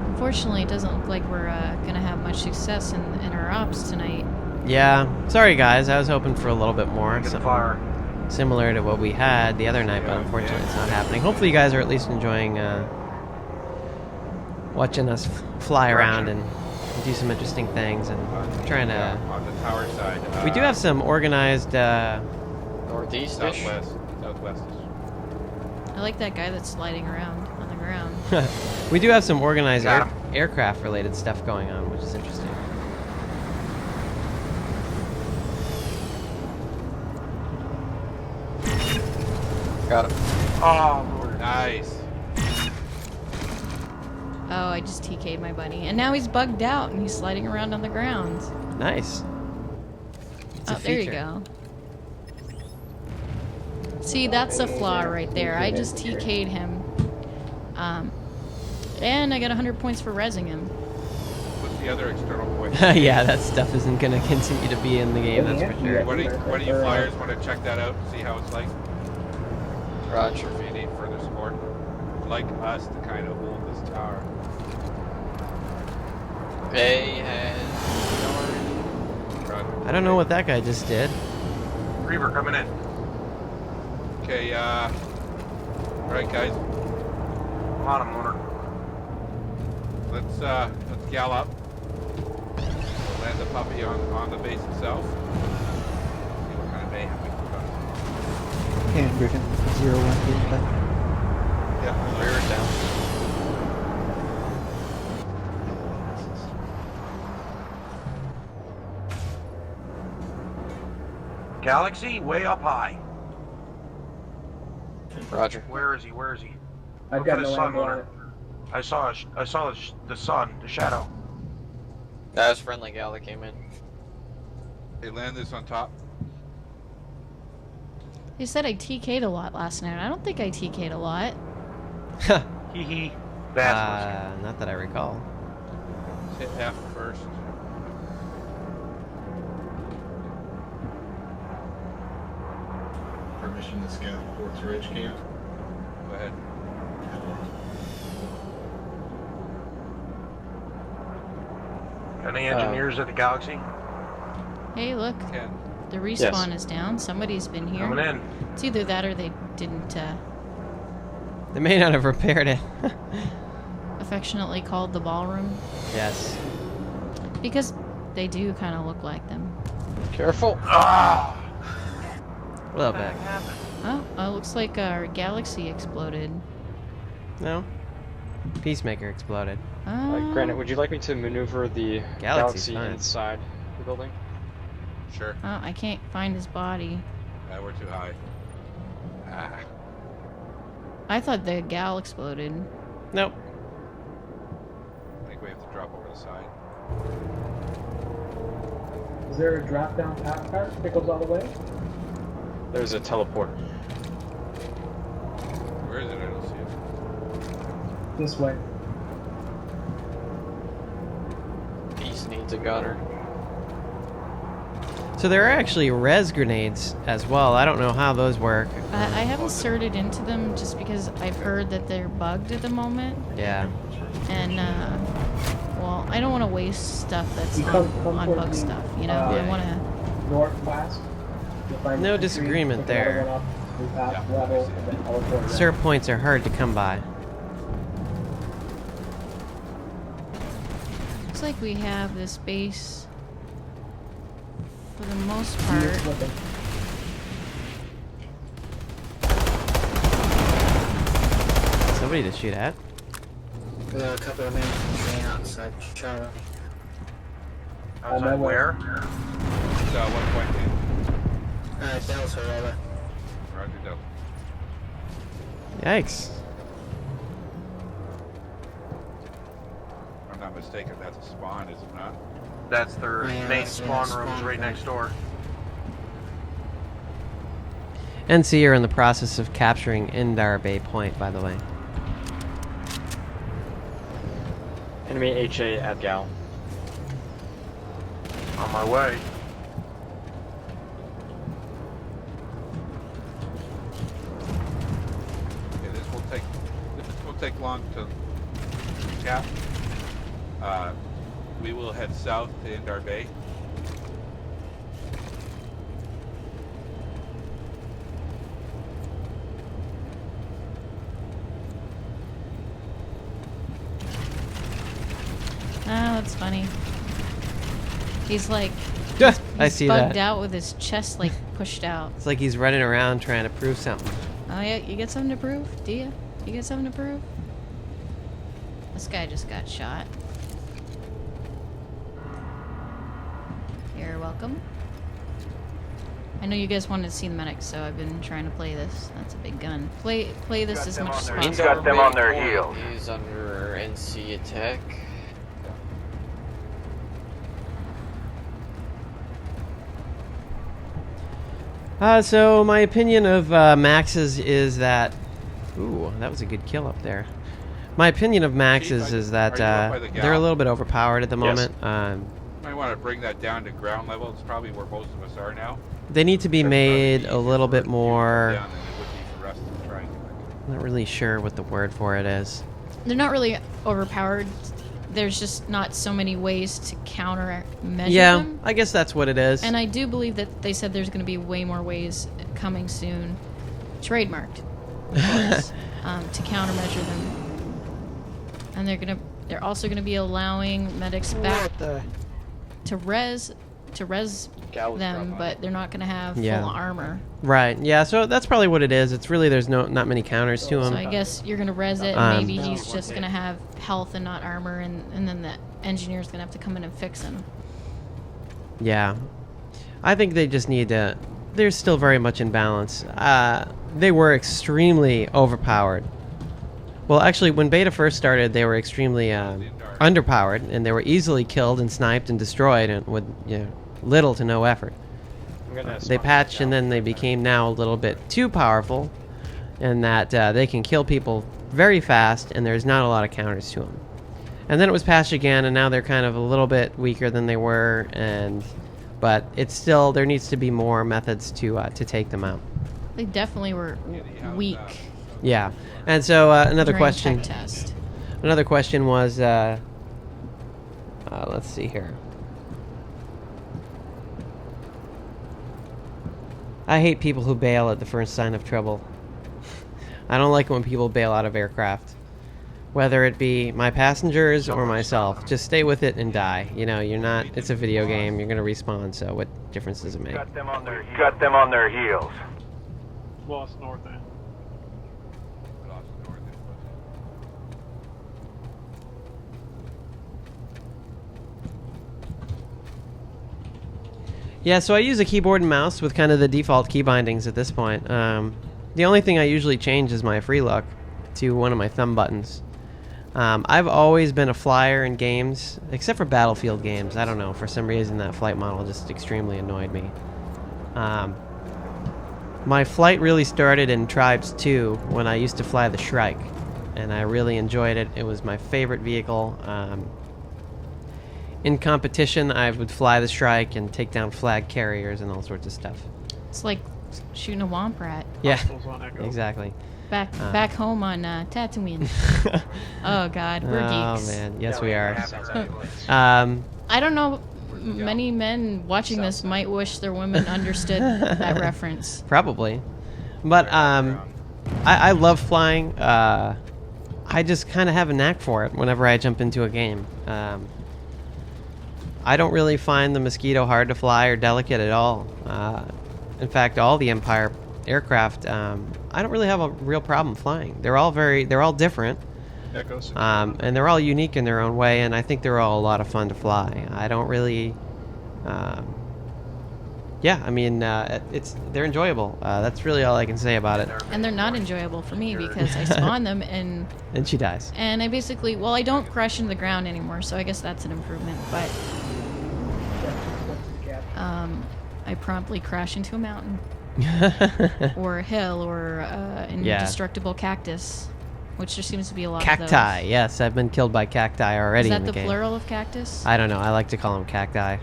Unfortunately, it doesn't look like we're gonna have much success in our ops tonight. Yeah, sorry guys, I was hoping for a little bit more. Get the Something fire. similar to what we had the other night, but unfortunately it's not happening. Hopefully you guys are at least enjoying watching us fly around and do some interesting things and trying to... on the tower side. We do have some organized... Northeast-ish? Southwest. I like that guy that's sliding around on the ground. we do have some organized Got aircraft related stuff going on, which is interesting. Got him. Oh, Lord. Nice. Oh, I just TK'd my buddy. And now he's bugged out and he's sliding around on the ground. Nice. It's a Oh, there you feature. go. See, that's a flaw right there. I just TK'd him. And I got 100 points for rezzing him. What's the other external point? Yeah, that stuff isn't going to continue to be in the game, that's for sure. What do you flyers want to check that out and see how it's like? Roger. If you need further support. I'd like us to kind of hold this tower. Bay has... I don't know what that guy just did. Reaver coming in. Okay, alright guys. Come on, I'm Lunar. Let's gal up. We'll land the puppy on the base itself. See what kind of mayhem we can cause. And Griffin, 0-1 getting back. Yeah, Rear's down. Galaxy, way up high. Roger. Where is he? Where is he? I've Look got at the no sun, angle on Lunar. it. I saw the sun, the shadow. That was friendly gal that came in. Hey, land this on top. He said I TK'd a lot last night. I don't think I TK'd a lot. Hee hee. Bad Not that I recall. Hit half first. Permission to scout Forts Ridge camp. Go ahead. Any engineers at the Galaxy? Hey, look. Ken. The respawn is down. Somebody's been here. Coming in. It's either that or they didn't They may not have repaired it. affectionately called the ballroom. Yes. Because they do kind of look like them. Careful. Ah! A little bit. Oh, looks like our galaxy exploded. No. Peacemaker exploded. Granite, would you like me to maneuver the Galaxy's Galaxy fine. inside the building? Sure. Oh, I can't find his body. We're too high. I thought the gal exploded. Nope. I think we have to drop over the side. Is there a drop down path cart that goes all the way? There's a teleport. Where is it? I don't see it. This way. Peace needs a gunner. So there are actually res grenades as well. I don't know how those work. I have inserted into them just because I've heard that they're bugged at the moment. Yeah. And, well, I don't want to waste stuff that's You on towards bug the, stuff, you know? I want to... Northwest. You'll find No the tree, disagreement pick another there. one up, move past level, and then teleport around. Syrup points are hard to come by. Looks like we have this base for the most You're part. flipping. Somebody to shoot at. We got a couple of men train outside Charlotte. Outside where? So, what point? Delta, rather. Roger, Delta. Yikes. If I'm not mistaken, that's a spawn, is it not? That's their Yeah, main that's spawn the rooms spawn right room. next door. NC are in the process of capturing Indar Bay Point, by the way. Enemy HA at Gal. On my way. Okay, this will take long to recap. We will head south to Indar Bay. Ah, that's funny. He's like, I see bugged that. out with his chest like pushed out. It's like he's running around trying to prove something. Oh yeah, you got something to prove? Do you? You got something to prove? This guy just got shot. You're welcome. I know you guys wanted to see the medic, so I've been trying to play this. That's a big gun. Play this as much as He's possible. got them on their heels. He's under NC attack. So my opinion of Max's is that... Ooh, that was a good kill up there. My opinion of Max's is that they're a little bit overpowered at the moment. Might want to bring that down to ground level. It's probably where most of us are now. They need to be made a little bit more... Down than it would be for us to try and get back. I'm not really sure what the word for it is. They're not really overpowered. There's just not so many ways to counter measure them. I guess that's what it is. And I do believe that they said there's going to be way more ways coming soon, trademarked, of course, to countermeasure them. And they're also gonna be allowing medics back to res them, but they're not gonna have full armor. Right. Yeah. So that's probably what it is. It's really there's not many counters to him. So I guess you're gonna res it, and maybe he's just gonna have health and not armor, and then the engineer's gonna have to come in and fix him. Yeah. I think they just need to... They're still very much in balance. They were extremely overpowered. Well, actually, when beta first started, they were extremely underpowered, and they were easily killed and sniped and destroyed and with little to no effort. They patched, and then they became now a little bit too powerful, and that they can kill people very fast, and there's not a lot of counters to them. And then it was patched again, and now they're kind of a little bit weaker than they were, but it's still, there needs to be more methods to take them out. They definitely were weak. Yeah. And so another during question. tech test. Another question was, let's see here. I hate people who bail at the first sign of trouble. I don't like it when people bail out of aircraft. Whether it be my passengers or myself, just stay with it and die. You know, you're not, it's a video game, you're going to respawn, so what difference does it make? Got them on their heels. Lost north end. Yeah, so I use a keyboard and mouse with kind of the default key bindings at this point. The only thing I usually change is my free look to one of my thumb buttons. I've always been a flyer in games, except for Battlefield games. I don't know, for some reason that flight model just extremely annoyed me. My flight really started in Tribes 2 when I used to fly the Shrike, and I really enjoyed it. It was my favorite vehicle. In competition, I would fly the Shrike and take down flag carriers and all sorts of stuff. It's like shooting a womp rat. Yeah, exactly. Back home on Tatooine. Oh God, we're geeks. Oh man, yes we are. I don't know. Many men watching this might wish their women understood that reference. Probably, but I love flying. I just kind of have a knack for it whenever I jump into a game. I don't really find the Mosquito hard to fly or delicate at all. In fact, all the Empire aircraft, I don't really have a real problem flying. They're all different, and they're all unique in their own way, and I think they're all a lot of fun to fly. I don't really, yeah, I mean, they're enjoyable. That's really all I can say about it. And they're not enjoyable for me because I spawn them and she dies. And I basically, well, I don't crash into the ground anymore, so I guess that's an improvement. But I promptly crash into a mountain. or a hill, or an indestructible cactus, which there seems to be a lot of Cacti. those. Yes, I've been killed by cacti already. Is that in the the game. plural of cactus? I don't know. I like to call them cacti.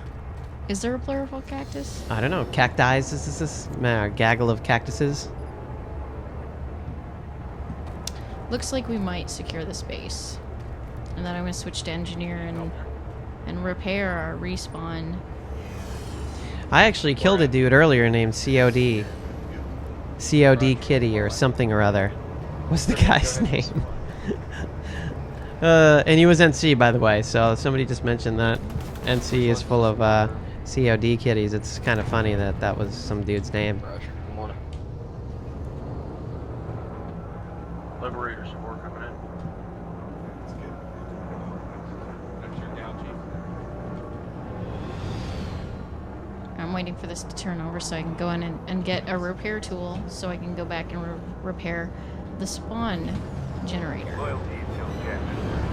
Is there a plural of cactus? I don't know. Cacti. Is this a gaggle of cactuses? Looks like we might secure this base. And then I'm going to switch to engineer and repair our respawn. I actually killed a dude earlier named COD. COD Kitty or something or other. What's the guy's name? And he was NC, by the way, so somebody just mentioned that. NC is full of COD kitties. It's kind of funny that that was some dude's name. Good morning. Liberator support coming in. That's your gal, Chief. I'm waiting for this to turn over so I can go in and get a repair tool so I can go back and repair the spawn generator. Loyalty until death.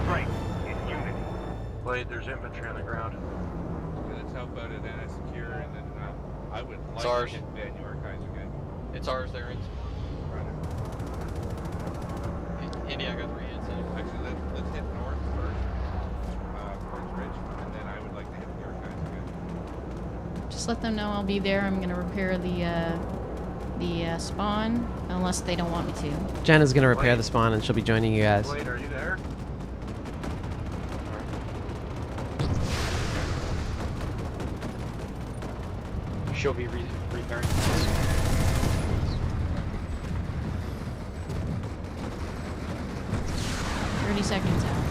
Strength in unity. Blade, there's infantry on the ground. Let's help out at NS Secure, and then I would like ours. to hit Van York guys again. It's ours there. Indy, I got 3 hits in it. Actually, let's hit north first, Forts Ridge, and then I would like to hit New York guys again. Just let them know I'll be there. I'm going to repair the spawn, unless they don't want me to. Jenna's gonna repair the spawn and she'll be joining you guys. Blade, are you there? She'll be repairing. 30 seconds out.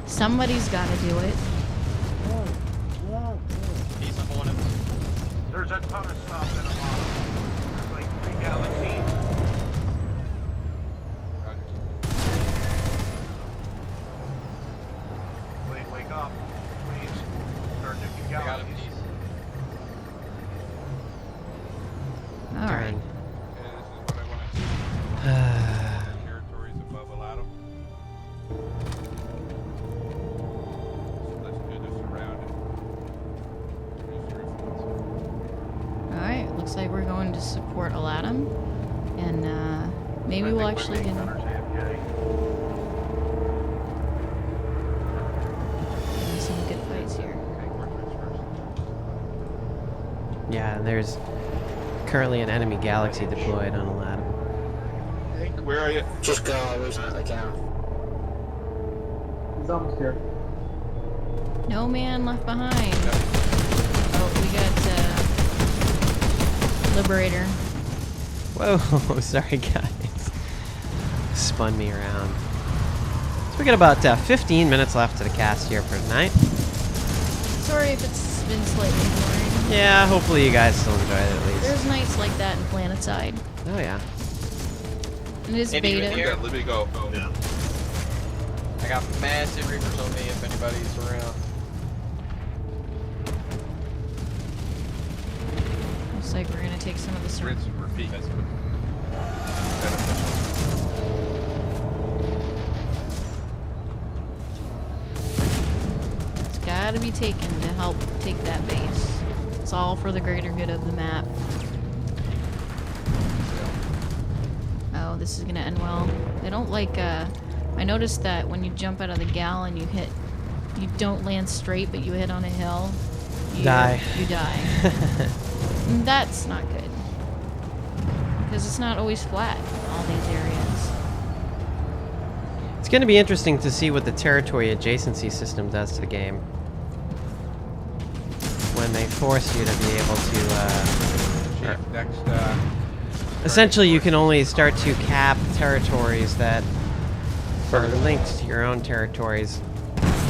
Somebody's got to do it. He's not pulling him. There's a ton of stuff in the model. There's like 3 galaxies. Blade, wake up. Please. Start nuking galaxies. All right. Territories above Aladdam. So let's do this around All right. Looks like we're going to support Aladdam, and maybe we'll actually get some good fights here. Yeah, there's currently an enemy galaxy deployed on Aladdam. Hank, where are you? Just go, I lose my account. He's almost here. No man left behind. Oh, we got Liberator. Whoa, sorry guys. Spun me around. So we got about 15 minutes left to the cast here for tonight. Sorry if it's been slightly boring. Yeah, hopefully you guys still enjoyed it at least. There's nights like that in PlanetSide. Oh yeah. It is Andy, beta. here. Let me go. Yeah. I got massive reapers on me if anybody's around. Looks like we're gonna take some of the Rinse and repeat. It's gotta be taken to help take that base. It's all for the greater good of the map. Oh, this is gonna end well. They don't like, I noticed that when you jump out of the gal and you don't land straight, but you hit on a hill. You Die. You die. And that's not good. Because it's not always flat in all these areas. It's going to be interesting to see what the territory adjacency system does to the game. When they force you to be able to, Next, essentially you can only start to cap territories that are linked to your own territories.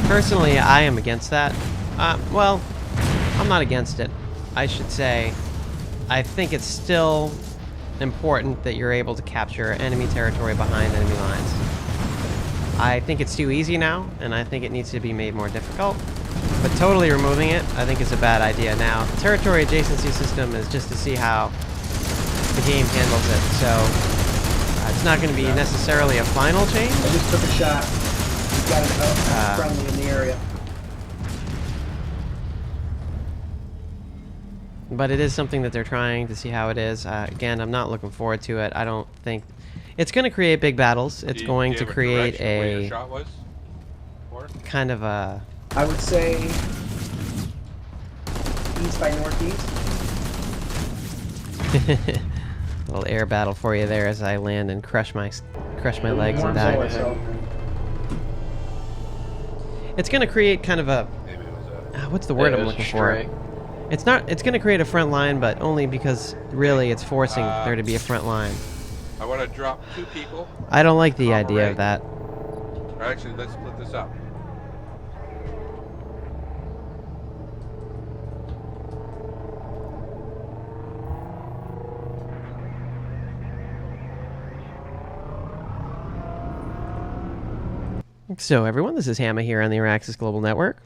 Personally, I am against that. Well, I'm not against it. I should say, I think it's still important that you're able to capture enemy territory behind enemy lines. I think it's too easy now, and I think it needs to be made more difficult. But totally removing it, I think is a bad idea. Now, the territory adjacency system is just to see how the game handles it. So, it's not going to be necessarily a final change. I just took a shot. He's got an friendly in the area. But it is something that they're trying to see how it is. Again, I'm not looking forward to it. I don't think it's going to create big battles. It's going to create where your a shot was? kind of a. I would say east by northeast. Little air battle for you there as I land and crush my legs and die. It's going to create kind of a. What's the word I'm looking for? It's not. It's going to create a front line, but only because really it's forcing there to be a front line. I want to drop 2 people. I don't like the idea of that. Actually, let's split this up. So everyone, this is Hamma here on the Araxis Global Network.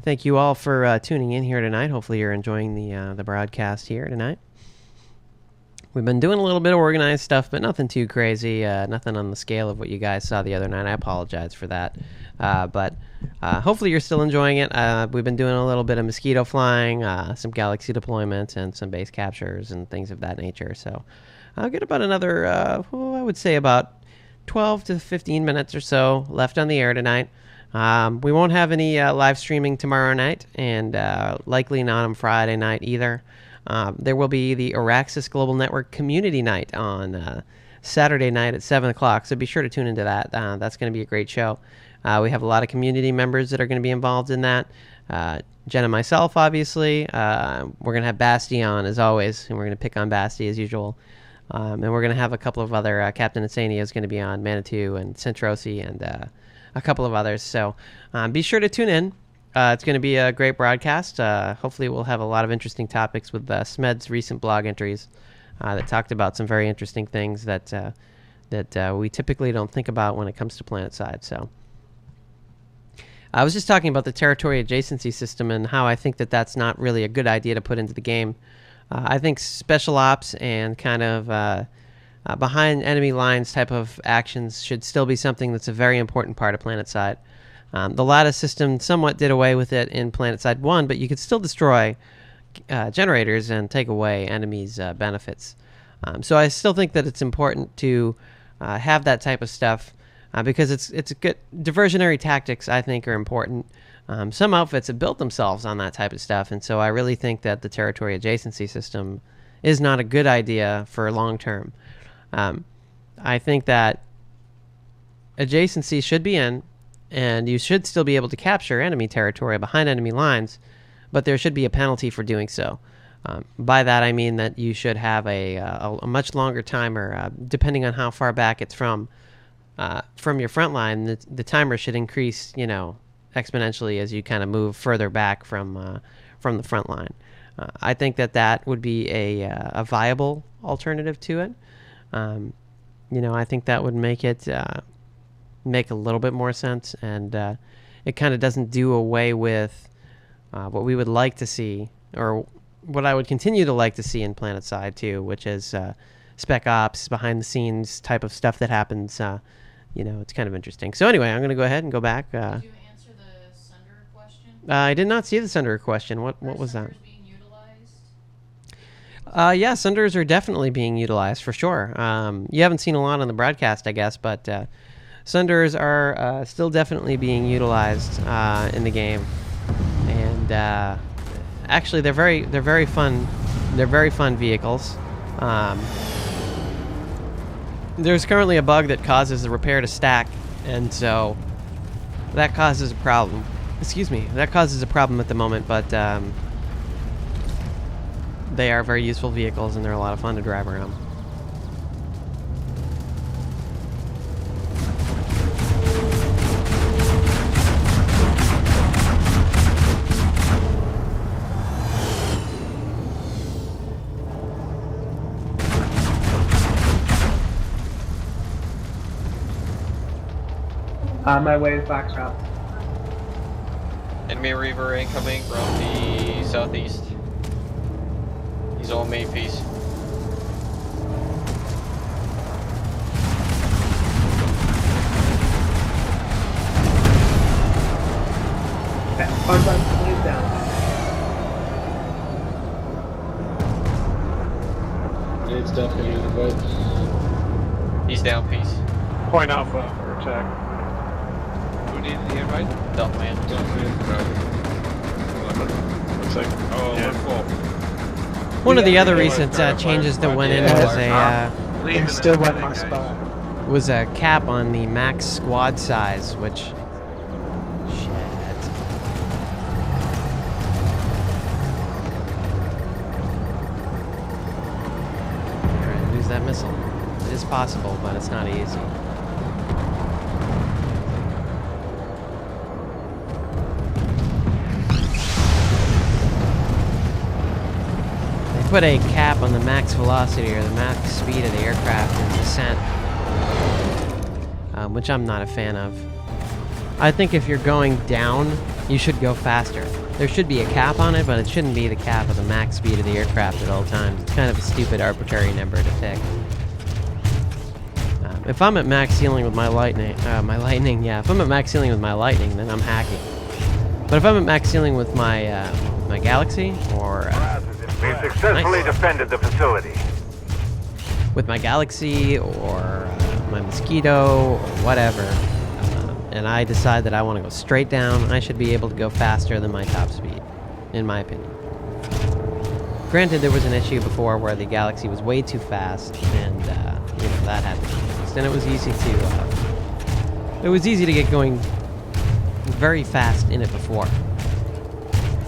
Thank you all for tuning in here tonight. Hopefully you're enjoying the broadcast here tonight. We've been doing a little bit of organized stuff, but nothing too crazy. Nothing on the scale of what you guys saw the other night. I apologize for that. But hopefully you're still enjoying it. We've been doing a little bit of mosquito flying, some galaxy deployments, and some base captures and things of that nature. So I'll get about another, I would say about 12 to 15 minutes or so left on the air tonight. We won't have any live streaming tomorrow night, and likely not on Friday night either. There will be the Araxis Global Network Community Night on Saturday night at 7 o'clock, so be sure to tune into that. That's going to be a great show. We have a lot of community members that are going to be involved in that. Jen and myself, obviously. We're going to have Basti on, as always, and we're going to pick on Basti as usual. And we're going to have a couple of other, Captain Insania is going to be on, Manitou and Centrosi, and a couple of others. So be sure to tune in. It's going to be a great broadcast. Hopefully we'll have a lot of interesting topics with Smed's recent blog entries that talked about some very interesting things that we typically don't think about when it comes to PlanetSide. So I was just talking about the territory adjacency system and how I think that that's not really a good idea to put into the game. I think special ops and kind of behind enemy lines type of actions should still be something that's a very important part of PlanetSide. The lattice system somewhat did away with it in PlanetSide 1, but you could still destroy generators and take away enemies' benefits. So I still think that it's important to have that type of stuff because it's a good diversionary tactics. I think are important. Some outfits have built themselves on that type of stuff, and so I really think that the territory adjacency system is not a good idea for long term. I think that adjacency should be in, and you should still be able to capture enemy territory behind enemy lines, but there should be a penalty for doing so. By that I mean that you should have a much longer timer, depending on how far back it's from your front line. The timer should increase, exponentially as you kind of move further back from the front line. I think that would be a viable alternative to it. I think that would make it make a little bit more sense, and it kind of doesn't do away with what we would like to see, or what I would continue to like to see in PlanetSide too, which is spec ops, behind the scenes type of stuff that happens. It's kind of interesting. So anyway, I'm going to go ahead and go back. Did you answer the Sunder question? I did not see the Sunder question. What was that? Being utilized? Yeah, Sunders are definitely being utilized for sure. You haven't seen a lot on the broadcast, I guess, but Sunders are still definitely being utilized in the game, and actually they're very fun. They're very fun vehicles. There's currently a bug that causes the repair to stack, and so that causes a problem. Excuse me, that causes a problem at the moment, but they are very useful vehicles, and they're a lot of fun to drive around. On my way to Foxtrot. Enemy Reaver incoming from the southeast. He's on main piece. Foxtrot, please down. He's down, peace. Point Alpha for attack. Who needed the invite? Dumpman. Looks like. Oh, Yeah. we're full. One of the other recent changes that went in They still went my spot. was a cap on the max squad size, which shit. Alright, lose that missile. It is possible, but it's not easy. They put a cap on the max velocity or the max speed of the aircraft in descent, which I'm not a fan of. I think if you're going down, you should go faster. There should be a cap on it, but it shouldn't be the cap of the max speed of the aircraft at all times. It's kind of a stupid, arbitrary number to pick. If I'm at max ceiling with my lightning, if I'm at max ceiling with my lightning, then I'm hacking. But if I'm at max ceiling with my my Galaxy, or We successfully defended the facility. with my Galaxy or my Mosquito or whatever, and I decide that I want to go straight down, I should be able to go faster than my top speed, in my opinion. Granted, there was an issue before where the Galaxy was way too fast, and you know, that had to be fixed. And it was easy to get going very fast in it before,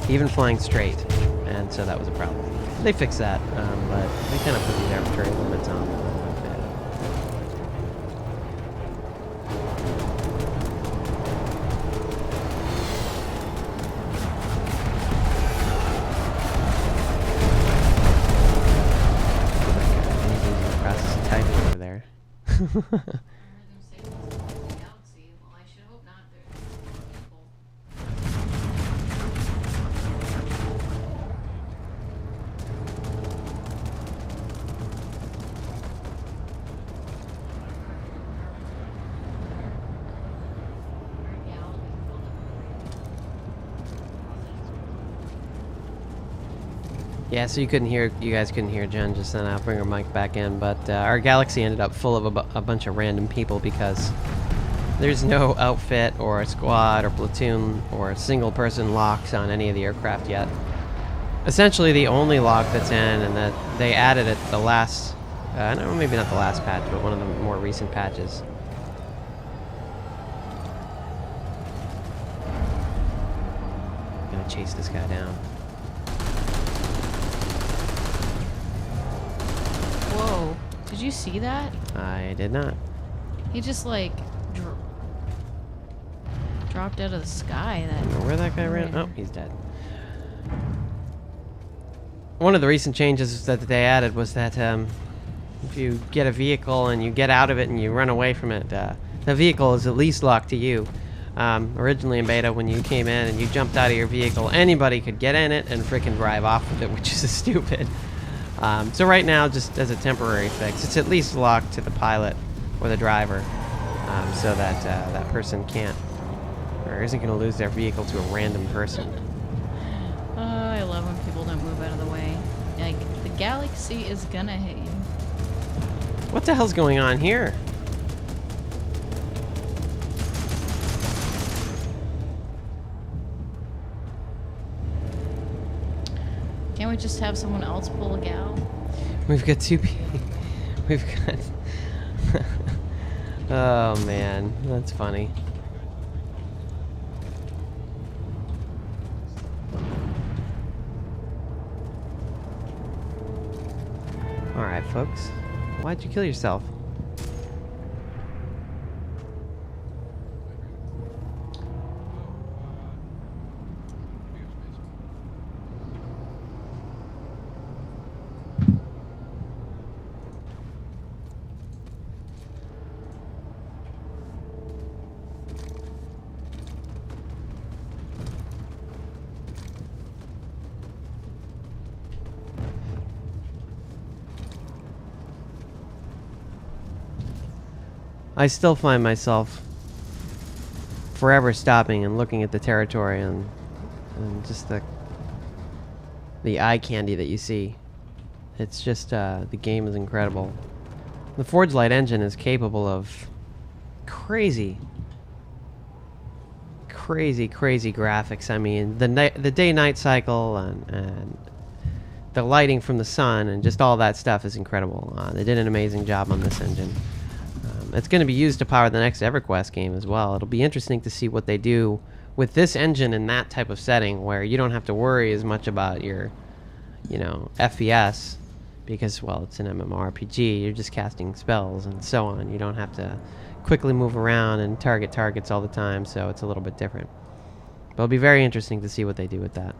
even flying straight, and so that was a problem. They fixed that, but they kind of put these arbitrary limits on it. Process typing over there. Yeah, so you guys couldn't hear Jen just then. I'll bring her mic back in, but our Galaxy ended up full of a bunch of random people because there's no outfit or a squad or platoon or a single person locks on any of the aircraft yet. Essentially, the only lock that's in, and that they added at the last, no, maybe not the last patch, but one of the more recent patches. I'm gonna chase this guy down. Whoa. Did you see that? I did not. He just like dropped out of the sky. I don't know where that guy ran. Oh, he's dead. One of the recent changes that they added was that if you get a vehicle and you get out of it and you run away from it, the vehicle is at least locked to you. Originally in beta, when you came in and you jumped out of your vehicle, anybody could get in it and frickin' drive off with it, which is stupid. So right now, just as a temporary fix, it's at least locked to the pilot or the driver, so that that person can't or isn't going to lose their vehicle to a random person. I love when people don't move out of the way. Like, the Galaxy is gonna hit you. What the hell's going on here? Can't we just have someone else pull a gal? We've got two people. We've got... Oh, man. That's funny. Alright, folks. Why'd you kill yourself? I still find myself forever stopping and looking at the territory and just the eye candy that you see It's just the game is incredible. The Forge Light engine is capable of crazy graphics. I mean, the day-night cycle and the lighting from the sun and just all that stuff is incredible. They did an amazing job on this engine. It's going to be used to power the next EverQuest game as well. It'll be interesting to see what they do with this engine in that type of setting where you don't have to worry as much about your, FPS because, well, it's an MMORPG. You're just casting spells and so on. You don't have to quickly move around and target targets all the time, so it's a little bit different. But it'll be very interesting to see what they do with that.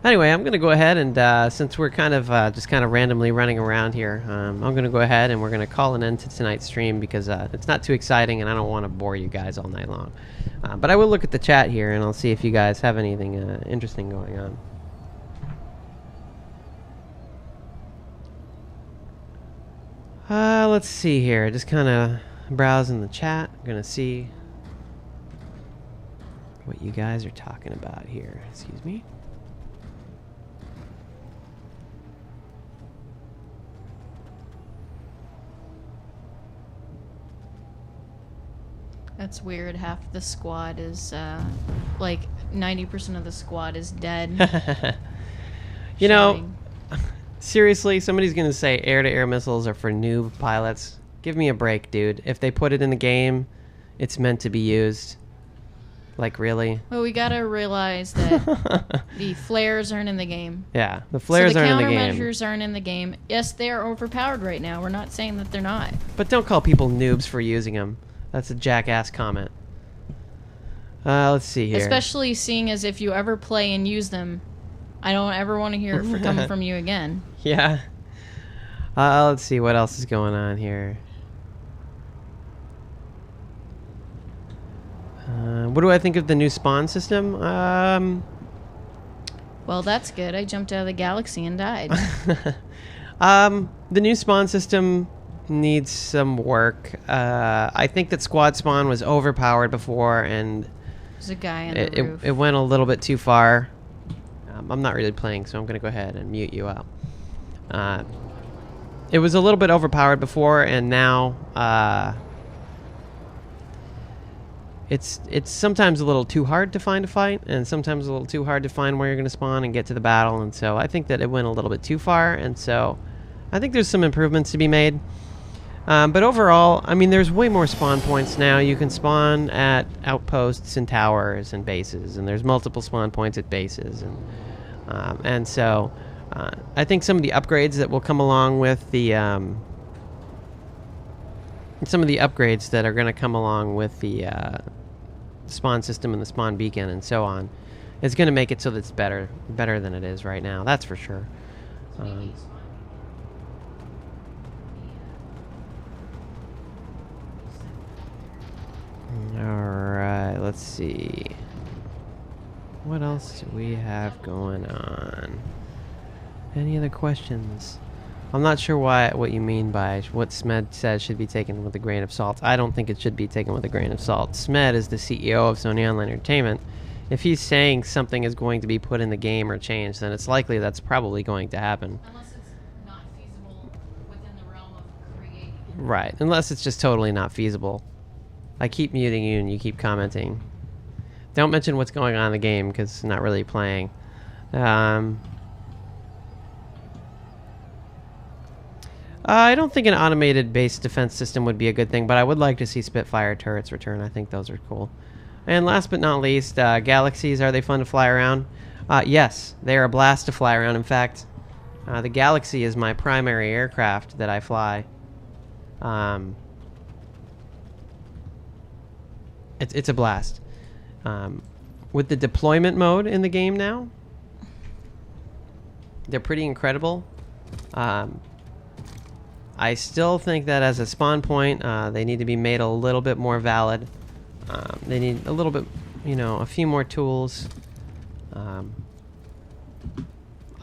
Anyway, I'm going to go ahead and, since we're just kind of randomly running around here, I'm going to go ahead and we're going to call an end to tonight's stream because it's not too exciting and I don't want to bore you guys all night long. But I will look at the chat here and I'll see if you guys have anything interesting going on. Let's see here. Just kind of browsing the chat. I'm going to see what you guys are talking about here. Excuse me. That's weird. Half the squad is, like, 90% of the squad is dead. You know, seriously, somebody's going to say air-to-air missiles are for noob pilots. Give me a break, dude. If they put it in the game, it's meant to be used. Like, really? Well, we gotta realize that the flares aren't in the game. Yeah, the flares aren't in the game. The countermeasures aren't in the game. Yes, they are overpowered right now. We're not saying that they're not. But don't call people noobs for using them. That's a jackass comment. Let's see here. Especially seeing as if you ever play and use them, I don't ever want to hear it coming from you again. Yeah. Let's see what else is going on here. What do I think of the new spawn system? Well, that's good. I jumped out of the galaxy and died. The new spawn system needs some work. I think that squad spawn was overpowered before, and there's a guy on the roof. It went a little bit too far. I'm not really playing, so I'm going to go ahead and mute you out. It was a little bit overpowered before, and now it's sometimes a little too hard to find a fight, and sometimes a little too hard to find where you're going to spawn and get to the battle, and so I think that it went a little bit too far, and so I think there's some improvements to be made. But overall, I mean, there's way more spawn points now. You can spawn at outposts and towers and bases, and there's multiple spawn points at bases, and so I think some of the upgrades that will come along with the some of the upgrades that are going to come along with the spawn system and the spawn beacon and so on is going to make it so that it's better than it is right now. That's for sure. Alright, let's see. What else do we have going on? Any other questions? I'm not sure what you mean by what Smed says should be taken with a grain of salt. I don't think it should be taken with a grain of salt. Smed is the CEO of Sony Online Entertainment. If he's saying something is going to be put in the game or changed, then it's likely that's probably going to happen. Unless it's not feasible within the realm of creating. Right, unless it's just totally not feasible. I keep muting you and you keep commenting. Don't mention what's going on in the game because it's not really playing. I don't think an automated base defense system would be a good thing, but I would like to see Spitfire turrets return. I think those are cool. And last but not least, Galaxies, are they fun to fly around? Yes, they are a blast to fly around. In fact, the Galaxy is my primary aircraft that I fly. It's a blast. With the deployment mode in the game now, they're pretty incredible. I still think that as a spawn point, they need to be made a little bit more valid. They need a little bit, a few more tools.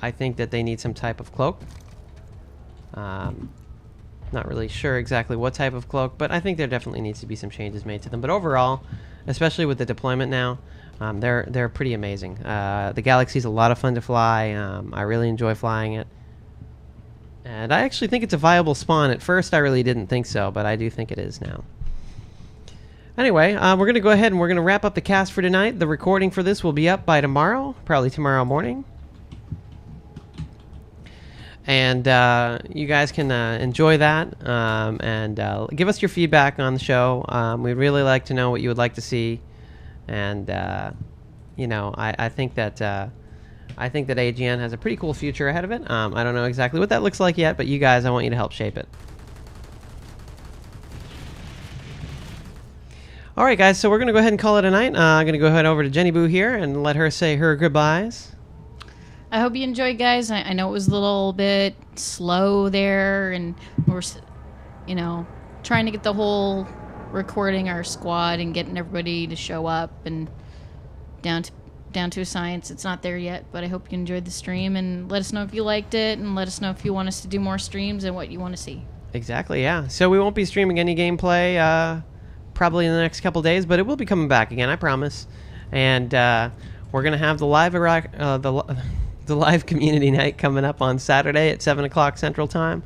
I think that they need some type of cloak. Not really sure exactly what type of cloak, but I think there definitely needs to be some changes made to them. But overall, especially with the deployment now, They're pretty amazing. The Galaxy's a lot of fun to fly. I really enjoy flying it. And I actually think it's a viable spawn. At first, I really didn't think so, but I do think it is now. Anyway, we're going to go ahead and we're going to wrap up the cast for tonight. The recording for this will be up by tomorrow, probably tomorrow morning. And you guys can enjoy that and give us your feedback on the show. We'd really like to know what you would like to see. And, you know, I think that AGN has a pretty cool future ahead of it. I don't know exactly what that looks like yet, but you guys, I want you to help shape it. All right, guys, so we're going to go ahead and call it a night. I'm going to go ahead over to Jennyboo here and let her say her goodbyes. I hope you enjoyed, guys. I know it was a little bit slow there, and we're, you know, trying to get the whole recording our squad and getting everybody to show up and down to a science. It's not there yet, but I hope you enjoyed the stream, and let us know if you liked it, and let us know if you want us to do more streams and what you want to see. Exactly, yeah. So we won't be streaming any gameplay probably in the next couple days, but it will be coming back again, I promise. And we're gonna have the live the live community night coming up on Saturday at 7 o'clock Central Time.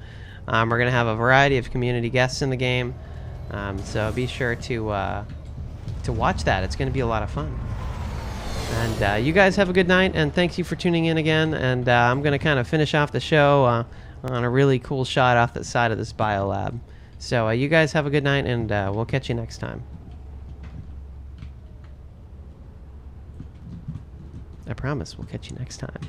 We're gonna have a variety of community guests in the game, so be sure to watch that. It's gonna be a lot of fun. And you guys have a good night, and thank you for tuning in again. And I'm gonna kind of finish off the show on a really cool shot off the side of this biolab. So you guys have a good night, and we'll catch you next time. I promise we'll catch you next time.